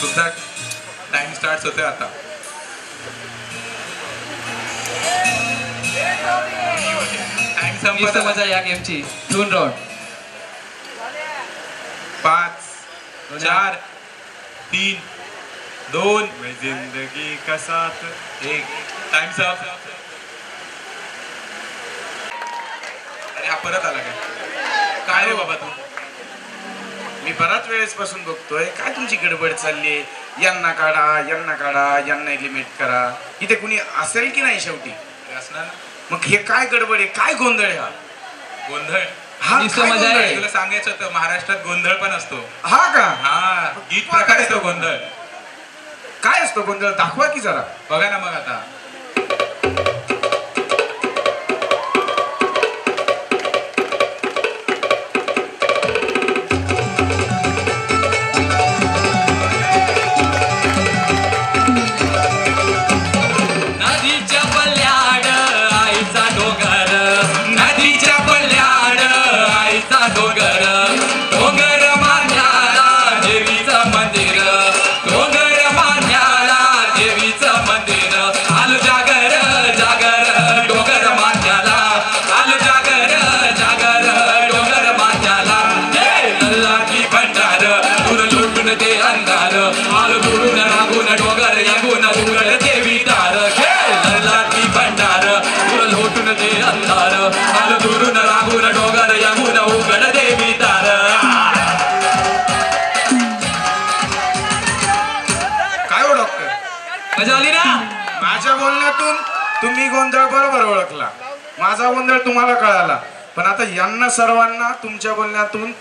[SPEAKER 2] तुमचा टाइम स्टार्ट होतोय आता. टाइम
[SPEAKER 1] मस्त
[SPEAKER 2] संपत
[SPEAKER 1] मजा या गेमची. धून राऊंड.
[SPEAKER 2] 5 4 3 2
[SPEAKER 7] जिंदगी का साथ
[SPEAKER 2] 1 टाइम अप. अरे हा परत आला काय रे बाबा तू?
[SPEAKER 7] मी बराच वेळेसपासून बघतोय काय तुमची गडबड चालली आहे. यांना काढा यांना एलिमिनेट करा. इथे कुणी असेल की नाही शेवटी?
[SPEAKER 2] असणार ना.
[SPEAKER 7] मग हे काय गडबड आहे? काय गोंधळ आहे हा?
[SPEAKER 2] गोंधळ
[SPEAKER 7] हा
[SPEAKER 1] नुसतं
[SPEAKER 7] काय
[SPEAKER 1] मजा
[SPEAKER 7] गोंधळ
[SPEAKER 1] आहे.
[SPEAKER 7] आहे?
[SPEAKER 2] तुला सांगायचं होतं महाराष्ट्रात गोंधळ पण असतो.
[SPEAKER 7] हा का?
[SPEAKER 2] हा गीत प्रकार आहे तो गोंधळ.
[SPEAKER 7] काय असतो गोंधळ? दाखवा की जरा.
[SPEAKER 2] बघा ना मग आता.
[SPEAKER 7] तुम्ही गोंधळ बरोबर ओळखला, माझा गोंधळ तुम्हाला कळाला, पण आता यांना सर्वांना तुमच्या बोलण्यातून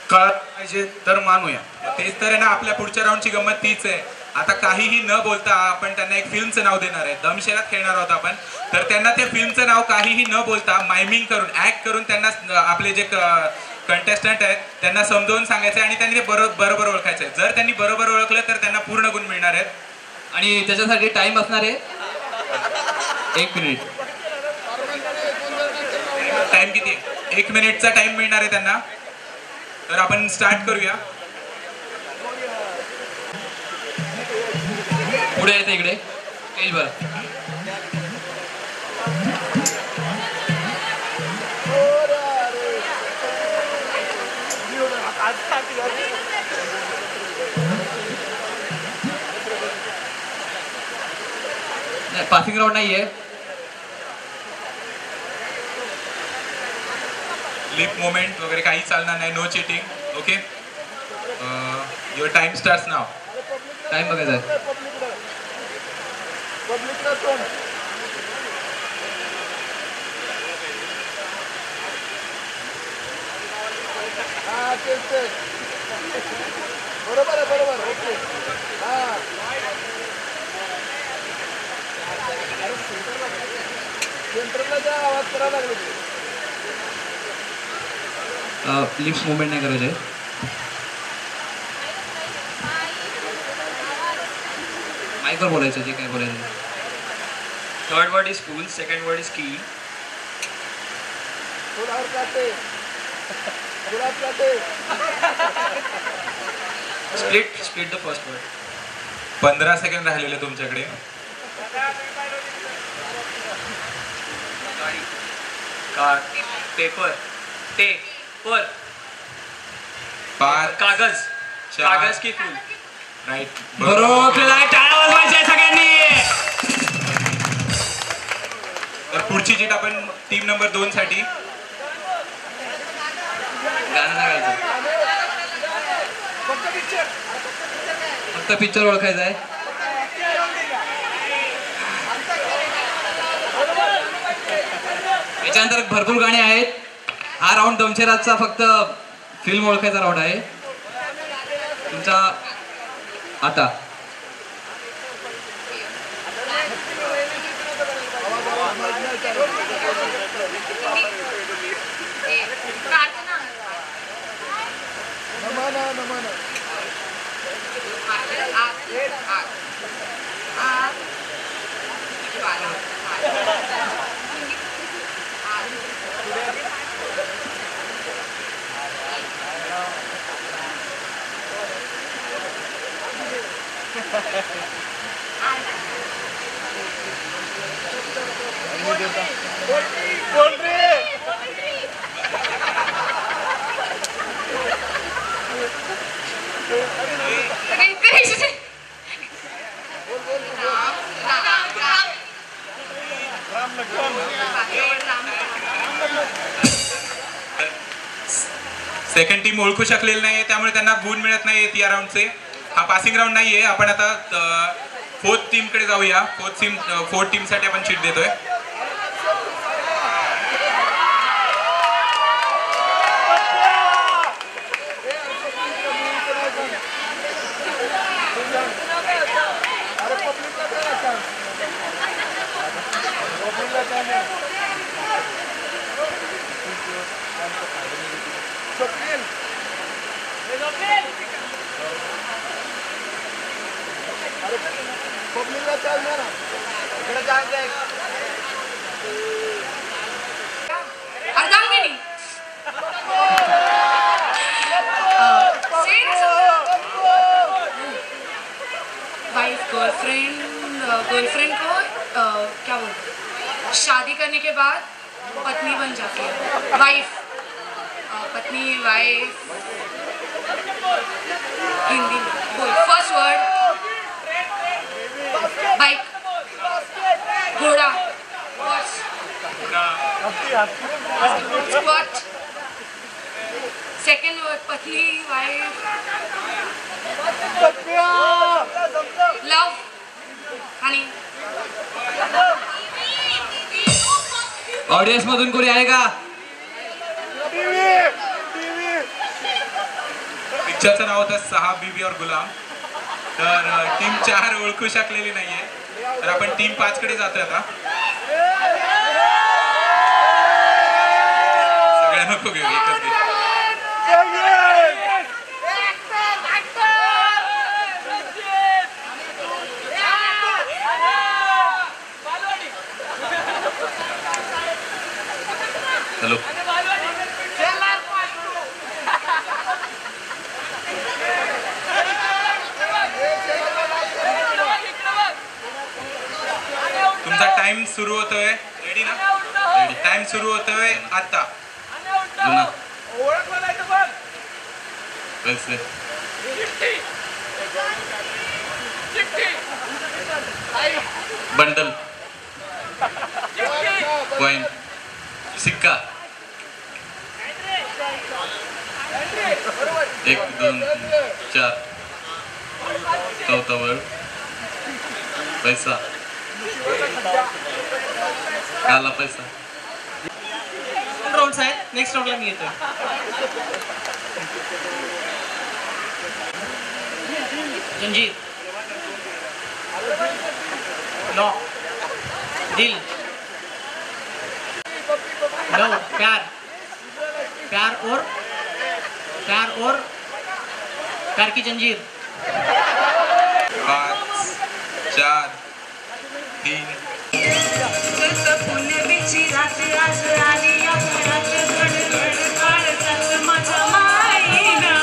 [SPEAKER 7] कळत पाहिजे तर मानूया.
[SPEAKER 2] तेच तर आहे ना, आपल्या पुढच्या राऊंडची गंमत तीच आहे. आता काहीही न बोलता आपण त्यांना एक फिल्मचं नाव देणार आहे, दमशेरात खेळणार आहोत आपण. तर त्यांना त्या फिल्मचं नाव काहीही न बोलता मायमिंग करून ऍक्ट करून त्यांना आपले जे कंटेस्टंट आहेत त्यांना समजावून सांगायचं आणि त्यांनी ते बरोबर ओळखायचं आहे. जर त्यांनी बरोबर ओळखलं तर त्यांना पूर्ण गुण मिळणार आहेत.
[SPEAKER 1] आणि त्याच्यासाठी टाइम असणार आहे 1 मिनिट.
[SPEAKER 2] टाइम किती? 1 मिनिटचा टाइम मिळणार आहे त्यांना. तर आपण स्टार्ट करूया.
[SPEAKER 1] पुढे येते इकडे स्टेजवर. पासिंग राऊंड नाहीये.
[SPEAKER 2] लिप मोमेंट वगैरे काही चालणार नाही. No cheating. Okay. Your time starts now.
[SPEAKER 1] Time बघायचा आहे.
[SPEAKER 5] बरोबर आहे, बरोबर. ओके. सेंटरला जा, आवाज करायला लागले.
[SPEAKER 1] लिप्स मुवमेंट नाही करायचे. माईकवर बोलायचं जे काय बोलायचं.
[SPEAKER 6] Third word is pool, second word is key.
[SPEAKER 5] गुलाब काटे, गुलाब काटे.
[SPEAKER 6] Split the first word.
[SPEAKER 2] 15 second राहिलेले तुमच्याकडे.
[SPEAKER 6] Car, paper, paper.
[SPEAKER 2] 5
[SPEAKER 6] कागज, कागज की फूल.
[SPEAKER 2] राईट.
[SPEAKER 1] बरोबर. टाळ्या वाजवायच्या सगळ्यांनी.
[SPEAKER 2] तर पुढची जीत आपण टीम नंबर 2 साठी.
[SPEAKER 1] गाणं नाही गायचं, फक्त पिक्चर ओळखायचा आहे. याच्यानंतर भरपूर गाणी आहेत. हा राऊंड दमशेराजचा फक्त फिल्म ओळखायचा राऊंड आहे तुमचा. आता
[SPEAKER 3] प्रार्थना.
[SPEAKER 5] नमन नमन.
[SPEAKER 2] सेकंड टीम ओळखू शकलेली नाहीये त्यामुळे त्यांना गुण मिळत नाहीयेत या राऊंडचे. हा पासिंग राऊंड नाहीये. आपण आता 4th टीम कडे जाऊया. 4th टीम साठी आपण शीट देतोय.
[SPEAKER 5] पब्लिकला चाल ना. इकडे जायचं आहे.
[SPEAKER 3] अर्धांगिनी. वाइफ गर्लफ्रेंड को क्या बोलते, शादी करने के बाद पत्नी बन जाती है. वाइफ, पत्नी, वाइफ. हिंदी में बोल. फर्स्ट वर्ड बाइक, घोड़ा, हॉर्स, स्क्वाट. सेकंड वर्ड पत्नी, वाइफ, लव, हनी.
[SPEAKER 1] ऑडियन्स मधून कोणी आहे का?
[SPEAKER 2] पिक्चरचं नाव होतं 6 बीबी और गुलाम. तर टीम 4 ओळखू शकलेली नाहीये, तर आपण टीम 5 कडे जातोय आता. सगळ्यांना नको घेऊ, एकच घे.
[SPEAKER 6] हॅलो.
[SPEAKER 2] तुमचा टाइम सुरू होतोय. रेडी ना? रेडी. टाइम सुरू होतोय आता.
[SPEAKER 6] जुना पैसे बंडल कॉइन सिक्का 1 2 3 4 चौथा वर्ड पैसा काला पैसा.
[SPEAKER 8] राऊंड आहे. नेक्स्ट राऊंडला मी येतोय. जंजीर, लॉ, दिल, लव, प्यार, प्यार और प्यार की जंजीर.
[SPEAKER 2] 5 4 3
[SPEAKER 3] पुण्याची रात आज आली या घरात गडगड काढतात माझ्या माईनं.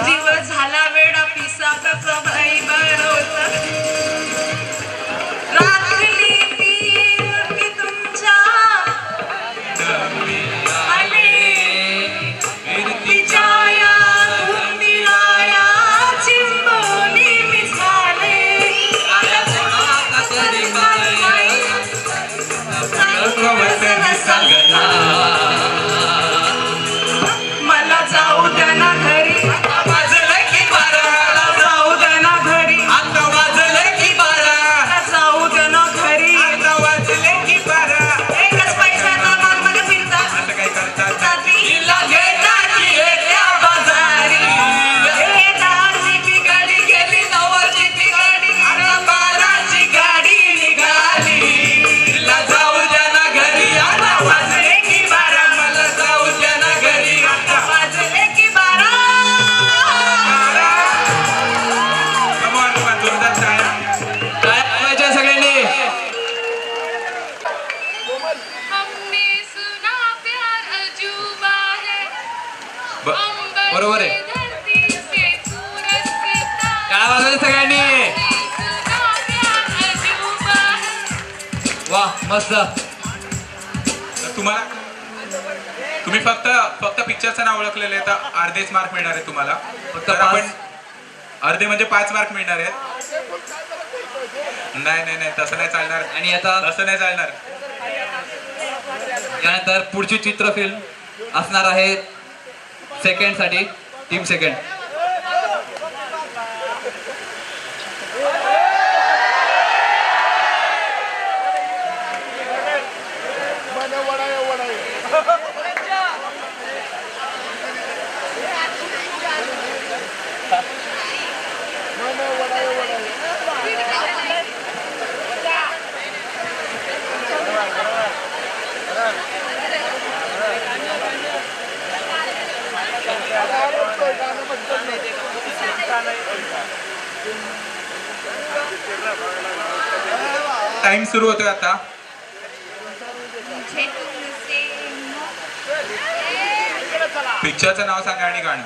[SPEAKER 3] दिवस झाला वेडा पिसा कसा भाई बनवता रात्री ती तुमच्या आले तिच्या या धुंदिराया चिंबोनी मिसाले मला जाऊ द्या ना घरी. वाजलं की 12. जाऊ द्या ना घरी. आता वाजलं की 12. जाऊ द्या ना घरी. आता वाजले की 12. एकच पैशाचा मागमध्ये फिरता
[SPEAKER 2] असं काय करतात?
[SPEAKER 3] हिला घेतात येत्या बाजारी. हे 10ची ती गाडी गेली 9ची ती गाडी आता 12ची गाडी निघाली. हिला जाऊ द्या ना घरी. आता वाजले की 12. मला जाऊ द्या ना घरी. आता वाजले की 12.
[SPEAKER 2] Come on, जोरदार टाळ्या.
[SPEAKER 1] काय करायचं सगळ्यांनी?
[SPEAKER 3] हमने सुना प्यार अजूबा है.
[SPEAKER 1] बरोबर आहे.
[SPEAKER 3] धरती से सूरज से तारा.
[SPEAKER 1] टाळ्या वाजवायच्या सगळ्यांनी.
[SPEAKER 3] सुना प्यार अजूबा है.
[SPEAKER 1] वा मस्त.
[SPEAKER 2] तर तुम्ही फक्त पिक्चरचं नाव ओळखलेलं आहे, तर अर्धेच मार्क मिळणार आहेत तुम्हाला.
[SPEAKER 1] फक्त
[SPEAKER 2] तर
[SPEAKER 1] 5.
[SPEAKER 2] आपण अर्धे म्हणजे 5 मार्क मिळणार आहेत. नाही तसं नाही चालणार.
[SPEAKER 1] आणि आता
[SPEAKER 2] तसं नाही चालणार.
[SPEAKER 1] यानंतर पुढची चित्रफिल्म असणार आहे सेकंड साठी. Team second.
[SPEAKER 2] टाइम सुरू होतोय आता.
[SPEAKER 3] मुझे तुमसे
[SPEAKER 2] पिक्चरचं नाव सांगा आणि गाणं.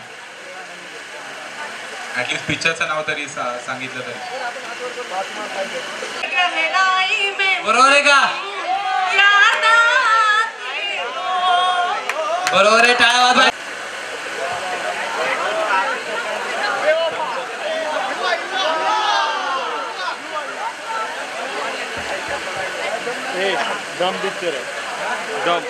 [SPEAKER 2] ऍटलीस्ट पिक्चरचं नाव तरी सांगितलं तरी.
[SPEAKER 3] गहराई में
[SPEAKER 1] बरोबर आहे का?
[SPEAKER 3] याद आती हो.
[SPEAKER 1] बरोबर आहे. टाळ्या वाजवा.
[SPEAKER 5] दम पिक्चर आहे. दम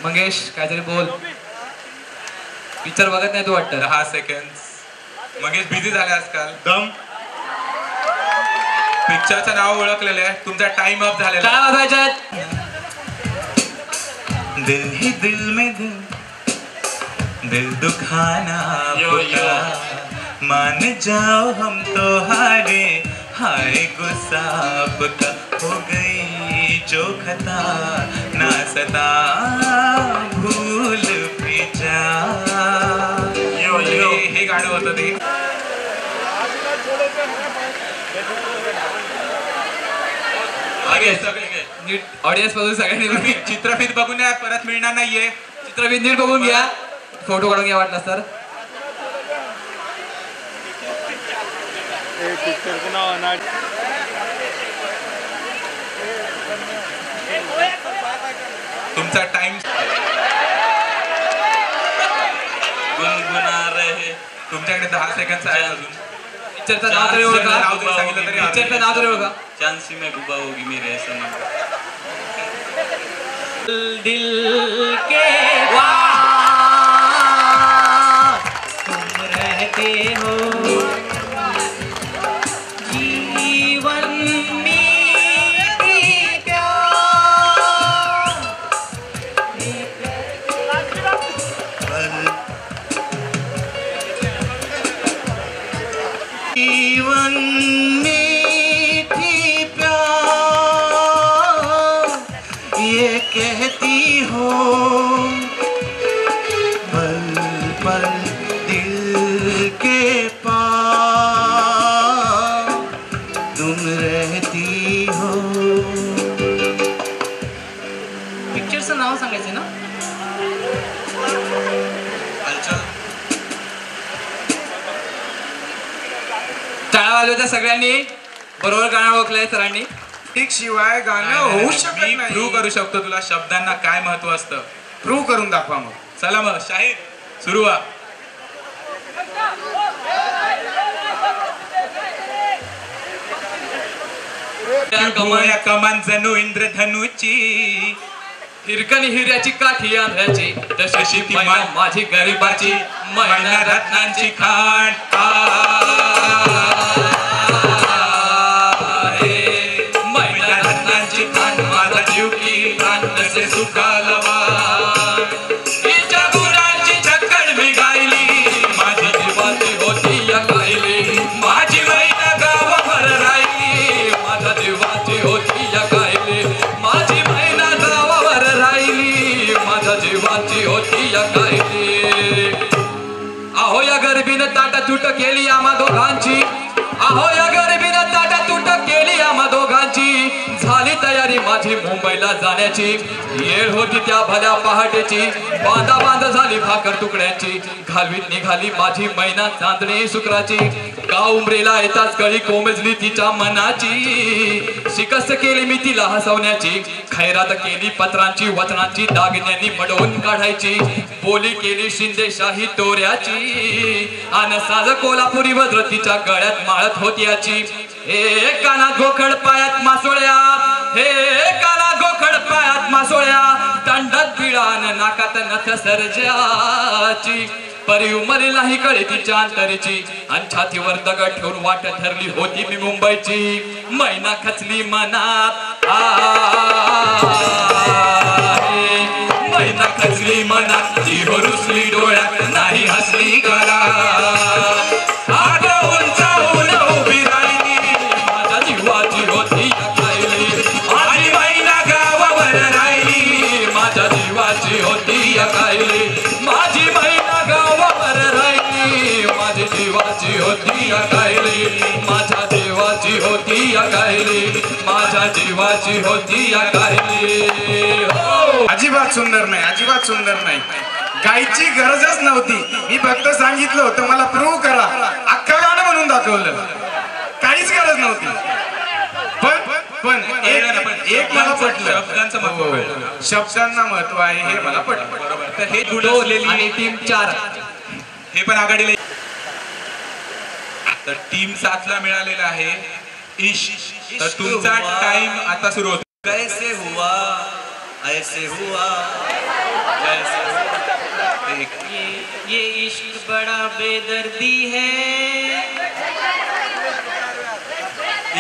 [SPEAKER 1] मंगेश काहीतरी बोल. पिक्चर बघत नाही तू वाटतं.
[SPEAKER 2] 10 सेकंड. मंगेश बिझी झाले आजकाल.
[SPEAKER 5] दम.
[SPEAKER 2] पिक्चरचं नाव ओळखलेलं आहे. तुमचा टाइम अप झालेला
[SPEAKER 1] काय
[SPEAKER 2] आहे.
[SPEAKER 1] वाजायच्यात?
[SPEAKER 2] दिल ही दिल में दिल दुखाना पुकार, मान जाओ हम तो हारे, हाय गुस्सा आपका हो गई जो खता, ना सता भूल भी जा. हे गाणं होतं ते. सगळे
[SPEAKER 1] नीट ऑडियन्स पासून सगळ्यांनी
[SPEAKER 2] चित्रफित बघून या, परत मिळणार नाहीये.
[SPEAKER 1] चित्रफित नीट बघून घ्या, फोटो काढून घ्या वाटलं तर.
[SPEAKER 2] तुमचा टाइम
[SPEAKER 6] गुनगुना रहे.
[SPEAKER 2] तुमच्याकडे 10 सेकंड आहे अजून.
[SPEAKER 1] पिक्चरचं नाव तरी ओळखा.
[SPEAKER 2] नाव जरी सांगितलं तरी
[SPEAKER 1] पिक्चरचं नाव तरी ओळखा.
[SPEAKER 6] चांसी में डूबा होगी मेरे सनम.
[SPEAKER 8] दिल के तुम रहते हो जीवन में
[SPEAKER 4] जीवन में थी प्यार, ये कहती हो पल पल दिल के पास तुम रहती हो.
[SPEAKER 8] पिक्चरचं नाव सांगायचं ना.
[SPEAKER 1] टाळ्या वाजवत्या सगळ्यांनी. बरोबर गाणं ओळखलंय सरांनी.
[SPEAKER 7] ठीक शिवाय गाणं होऊ शकत
[SPEAKER 2] मी प्रूव्ह
[SPEAKER 7] नाही.
[SPEAKER 2] करू शकतो तुला शब्दांना काय महत्व असतं.
[SPEAKER 7] प्रूव्ह करून दाखवा मग.
[SPEAKER 2] चला मग शाहीर सुरू व्हा. या कमान जणू इंद्रधनुची,
[SPEAKER 1] हिरकणी हिऱ्याची काठी आंध्याची, तशी ती मैना माझी गरीबाची, मैना रत्नांची खाण. मैना रत्नांची खाण, माझा जीव की प्राण तसे सुखाला वाण. हिच्या गुरांची छक्कड मी गायली, माझी जीवाची होती या गायली, माझी मैना गावावर राहिली, माझ्या जीवाची होती या गायली, माझी मैना गावावर राहिली, माझ्या जीवाची होती या गायली. अहो या गरिबीनं ताटा तुट केली आम्हा दोघांची, अहो या गरिबीनं ताटा तुट केली आम्हा दोघांची, झाली तयारी माझी मुंबईला जाण्याची, येळ होती त्या भल्या पहाटेची, बांधा बांध झाली भाकर तुकड्यांची, घालवीत निघाली माझी मैना चांदणी शुक्राची, गाव उमरेला येताच कळी कोमजली तिच्या मनाची, शिकस्त केली मी तिला हसवण्याची, खैरात केली पत्रांची वचनांची, दागिन्यांनी मडवून काढायची, बोली केली शिंदेशाही तोऱ्याची, अन साज कोल्हापुरी वज्र तिच्या गळ्यात माळत होती याची. हे कानात गोखड पायात मासोळ्या, हे कानात गोखड पायात मासोळ्या, दंडात बिळान नाकात नथ सर्जाची, परी उमरी नाही कळे तिच्या अंतरीची, अन छातीवर दगड ठेवून वाट ठरली होती मी मुंबईची, मैना खचली मनात मैना खचली मनात, ती हो रुसली डोळ्यात नाही हसली घरात, आग उंचावून उभी राहिली, माझ्या जीवाची होती या गायली, माझी मैना गावावर राहिली, माझ्या जीवाची होती या गायली, माझी मैना गावावर राहिली, माझी जीवाची होती या गायली, माझ्या जीवाची होती या गायली, माझ्या जीवाची होती या गायली. हो
[SPEAKER 7] अजिबात सुंदर नाही, अजिबात सुंदर नाही. गायची गरजच नव्हती. मी फक्त सांगितलं होतं मला प्रूव्ह करा, अख्खा गाणं म्हणून दाखवलं. काहीच गरज नव्हती. पण एक मला पटलं,
[SPEAKER 2] शब्दांचं महत्व कळलं.
[SPEAKER 7] शब्दांना महत्व आहे हे मला पटलं.
[SPEAKER 2] बरोबर. तर हे गुण
[SPEAKER 1] आणि
[SPEAKER 2] असलेली
[SPEAKER 1] टीम 4.
[SPEAKER 2] हे पण आघाडीला. तर टीम 7 ला मिळालेला आहे इश. तर तुमचा टाइम आता सुरू होतो.
[SPEAKER 6] कैसे हुआ ऐसे हुआ जैसे हुआ।
[SPEAKER 8] ये इश्क बड़ा बेदर्दी है,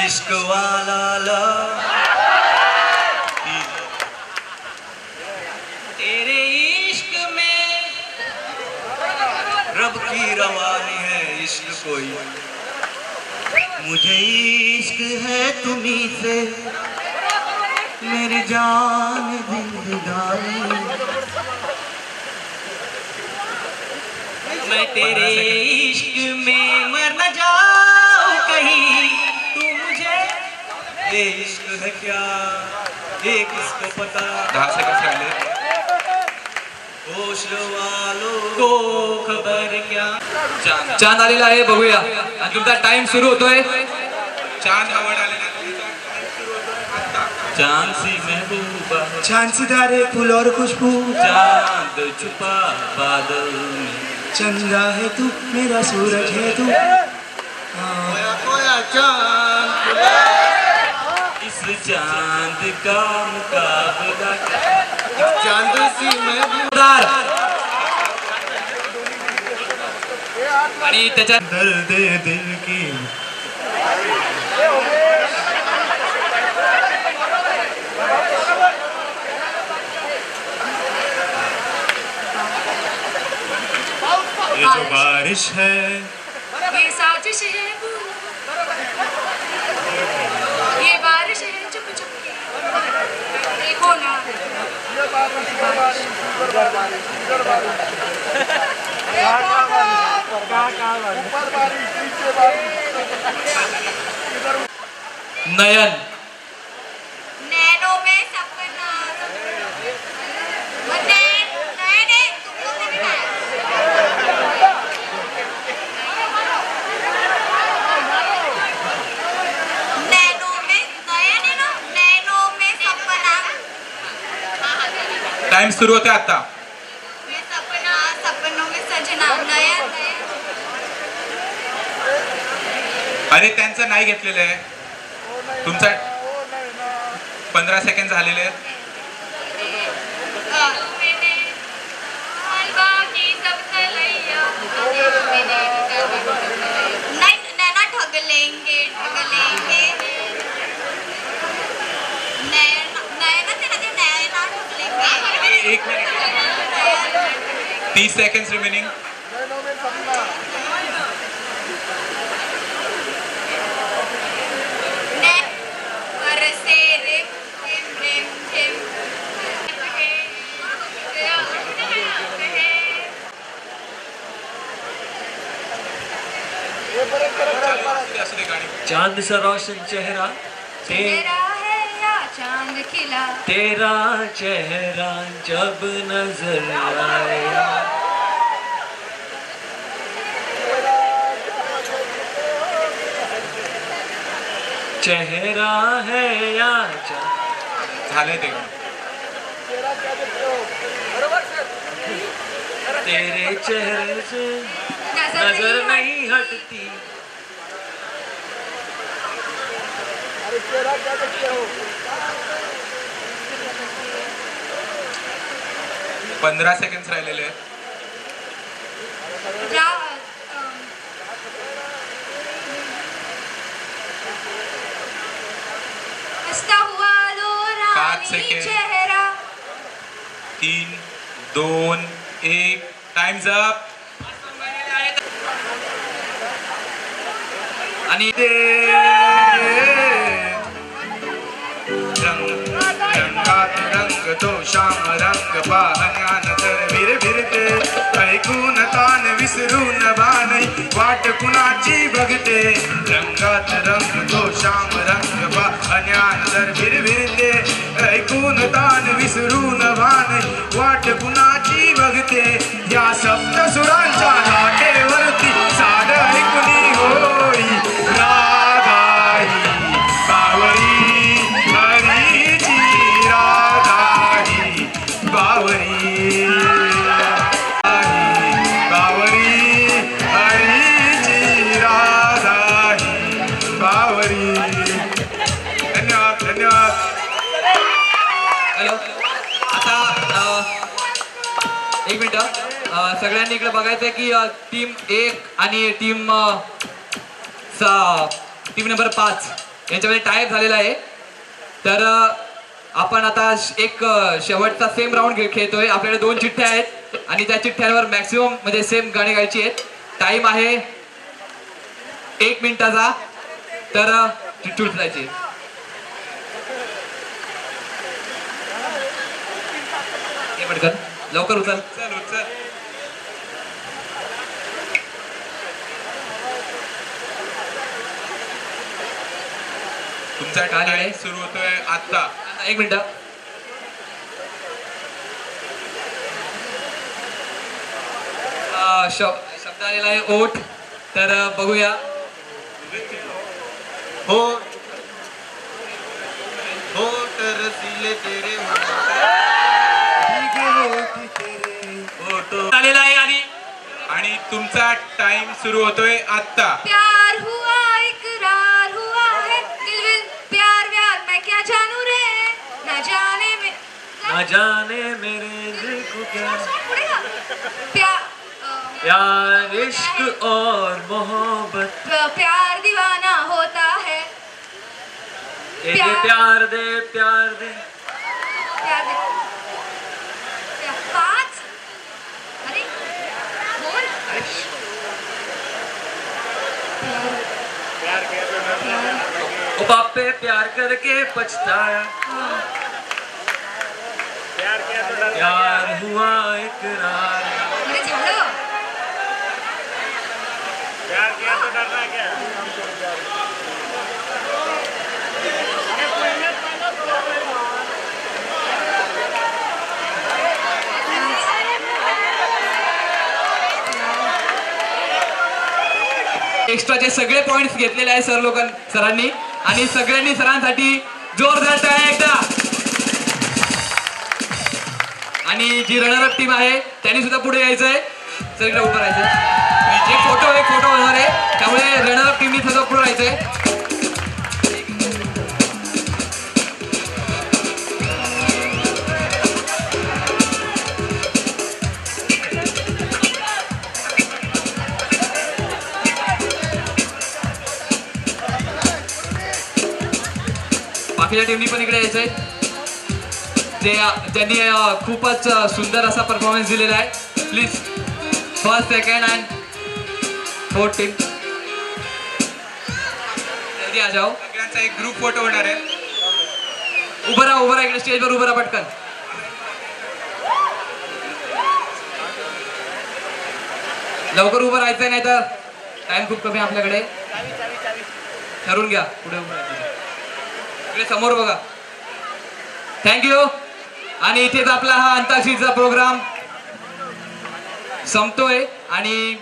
[SPEAKER 6] इश्क वाला लव
[SPEAKER 8] तेरे इश्क में
[SPEAKER 6] रब की रवानी है इश्क कोई। मुझे इश्क है तुम्ही से मेरी जान जिंदगानी।
[SPEAKER 8] मैं तेरे इश्क में मर न जाऊं कहीं, तू मुझे।
[SPEAKER 6] ये इश्क है क्या ये किसको पता।
[SPEAKER 2] 10 सेकंड राहिले।
[SPEAKER 6] होश वालों
[SPEAKER 8] को खबर क्या।
[SPEAKER 1] चांद आलेला आहे, बघूया. आणि तुमचा टाइम सुरू होतोय.
[SPEAKER 2] चांद आवड आलेला
[SPEAKER 6] चांद सी महबूबा,
[SPEAKER 7] छान सितारे फूल और खुशबू,
[SPEAKER 6] चांद छुपा बादल में,
[SPEAKER 7] चंदा है तू मेरा सूरज है तू।
[SPEAKER 5] खोया खोया चांद
[SPEAKER 6] इस चांद का मुकाबला
[SPEAKER 5] चांद सी महबूब
[SPEAKER 1] आणि त्याच्या
[SPEAKER 7] दर्द दिल की ये जो बारिश है
[SPEAKER 3] ये साजिश है वो, ये बारिश है चुप चुप के देखो ना।
[SPEAKER 1] नयन
[SPEAKER 3] नैनों में सपना नैने तुम लोग ने भी गाया। नैनों में नयन है ना, नैनों में सपना।
[SPEAKER 2] टाइम सुरू होते आता.
[SPEAKER 3] में सपना सपनों में सजना नयन।
[SPEAKER 2] अरे त्यांचं नाही घेतलेलं आहे. तुमचा 15 सेकंड झालेले आहेत.
[SPEAKER 3] हलवा की सब तलैया नहीं नैना ठग लेंगे नैना से नैना ठग लेंगे।
[SPEAKER 2] 1 मिनिट 30 सेकंड्स रिमेनिंग.
[SPEAKER 3] बरसे रे झिम झिम
[SPEAKER 2] असू दे गाणी.
[SPEAKER 8] चांद सा रोशन चेहरा
[SPEAKER 3] तेरा है या चांद खिला।
[SPEAKER 8] तेरा चेहरा जब नजर आया। चेहरा है या
[SPEAKER 2] झालंय ते.
[SPEAKER 8] तेरे चेहरे से नजर नहीं हटती।
[SPEAKER 2] 15 सेकंड्स राहिलेले आहेत.
[SPEAKER 3] हंसता हुआ लो
[SPEAKER 2] 5
[SPEAKER 3] रानी
[SPEAKER 2] सेकंड.
[SPEAKER 3] चेहरा।
[SPEAKER 2] 3 2 1 टाइम्स अप.
[SPEAKER 1] आणि
[SPEAKER 7] रंगात रंग तो श्याम रंग पाहण्यान तर विरभिरते, ऐकून तान विसरून बानई वाट कुणाची बघते। रंगात रंग तो श्याम रंग पाहण्यान तर विरभिरते, ऐकून तान विसरून बानई वाट कुणाची बघते। या सप्त सुरांच्या लाटेवरती साड ऐकुनी होई रागाई बावरी हरीची रागाई बावरी बावरी हरीची रागाई बावरी. धन्यवाद धन्यवाद.
[SPEAKER 1] हॅलो मिनिट सगळ्यांनी इकडे बघायचंय की टीम 1 आणि टीम नंबर 5 यांच्यामध्ये टायप झालेला आहे. तर आपण आता एक शेवटचा सेम राऊंड खेळतोय. आपल्याकडे 2 चिठ्ठ्या आहेत आणि त्या चिठ्ठ्यांवर मॅक्सिमम म्हणजे सेम गाणी गायची आहेत. टाइम आहे 1 मिनिटाचा. तर चिठ्ठी उचलायची. पटकन लवकर उचल.
[SPEAKER 2] चल उचल. तुमचा
[SPEAKER 1] काय आहे?
[SPEAKER 2] टाइम सुरू होतोय आता.
[SPEAKER 1] 1 मिनिट. शब्द आलेला आहे ओठ. तर बघूया.
[SPEAKER 5] होठ रसीले तेरे
[SPEAKER 1] आलेला आहे
[SPEAKER 2] आणि तुमचा टाइम सुरू होतोय आता.
[SPEAKER 3] प्यार हुआ इकरार हुआ है दिल विल प्यार व्यार मैं क्या जानू रे ना जाने
[SPEAKER 8] मेरे दिल को क्या
[SPEAKER 3] पुढे गा. प्यार
[SPEAKER 8] प्यार इश्क और मोहब्बत
[SPEAKER 3] प्यार दीवाना होता है.
[SPEAKER 8] ये प्यार दे
[SPEAKER 3] प्यार दे. 5 अरे बोल.
[SPEAKER 8] ओ बाप पे प्यार करके पछताया प्यार हुआ इकरार
[SPEAKER 3] अरे झालं.
[SPEAKER 1] एक्स्ट्राचे सगळे पॉइंट्स घेतलेले आहे सरांनी आणि सगळ्यांनी सरांसाठी जोरदार टाळ्या एकदा. आणि जी रनरअप टीम आहे त्यांनी सुद्धा पुढे यायचंय. सर इकडे उभं राहायचं. एक फोटो होणार आहे त्यामुळे रनरअप टीमनी सुद्धा पुढे राहायचंय. बाकीच्या टीमनी पण इकडे यायचंय. ज्यांनी खूपच सुंदर असा परफॉर्मन्स दिलेला आहे. Please first second and fourth team जल्दी आ जाओ.
[SPEAKER 2] सगळ्यांचा एक ग्रुप फोटो होणार आहे.
[SPEAKER 1] उभं राहा इकडे स्टेजवर उभं राहा पटकन. लवकर उभं राहायचंय नाही तर टाइम खूप कमी आपल्याकडे. ठरवून घ्या पुढे उभं राहायचं. इकडे समोर बघा. थँक्यू. आणि इथेच आपला हा अंताक्षरीचा प्रोग्राम संपतोय आणि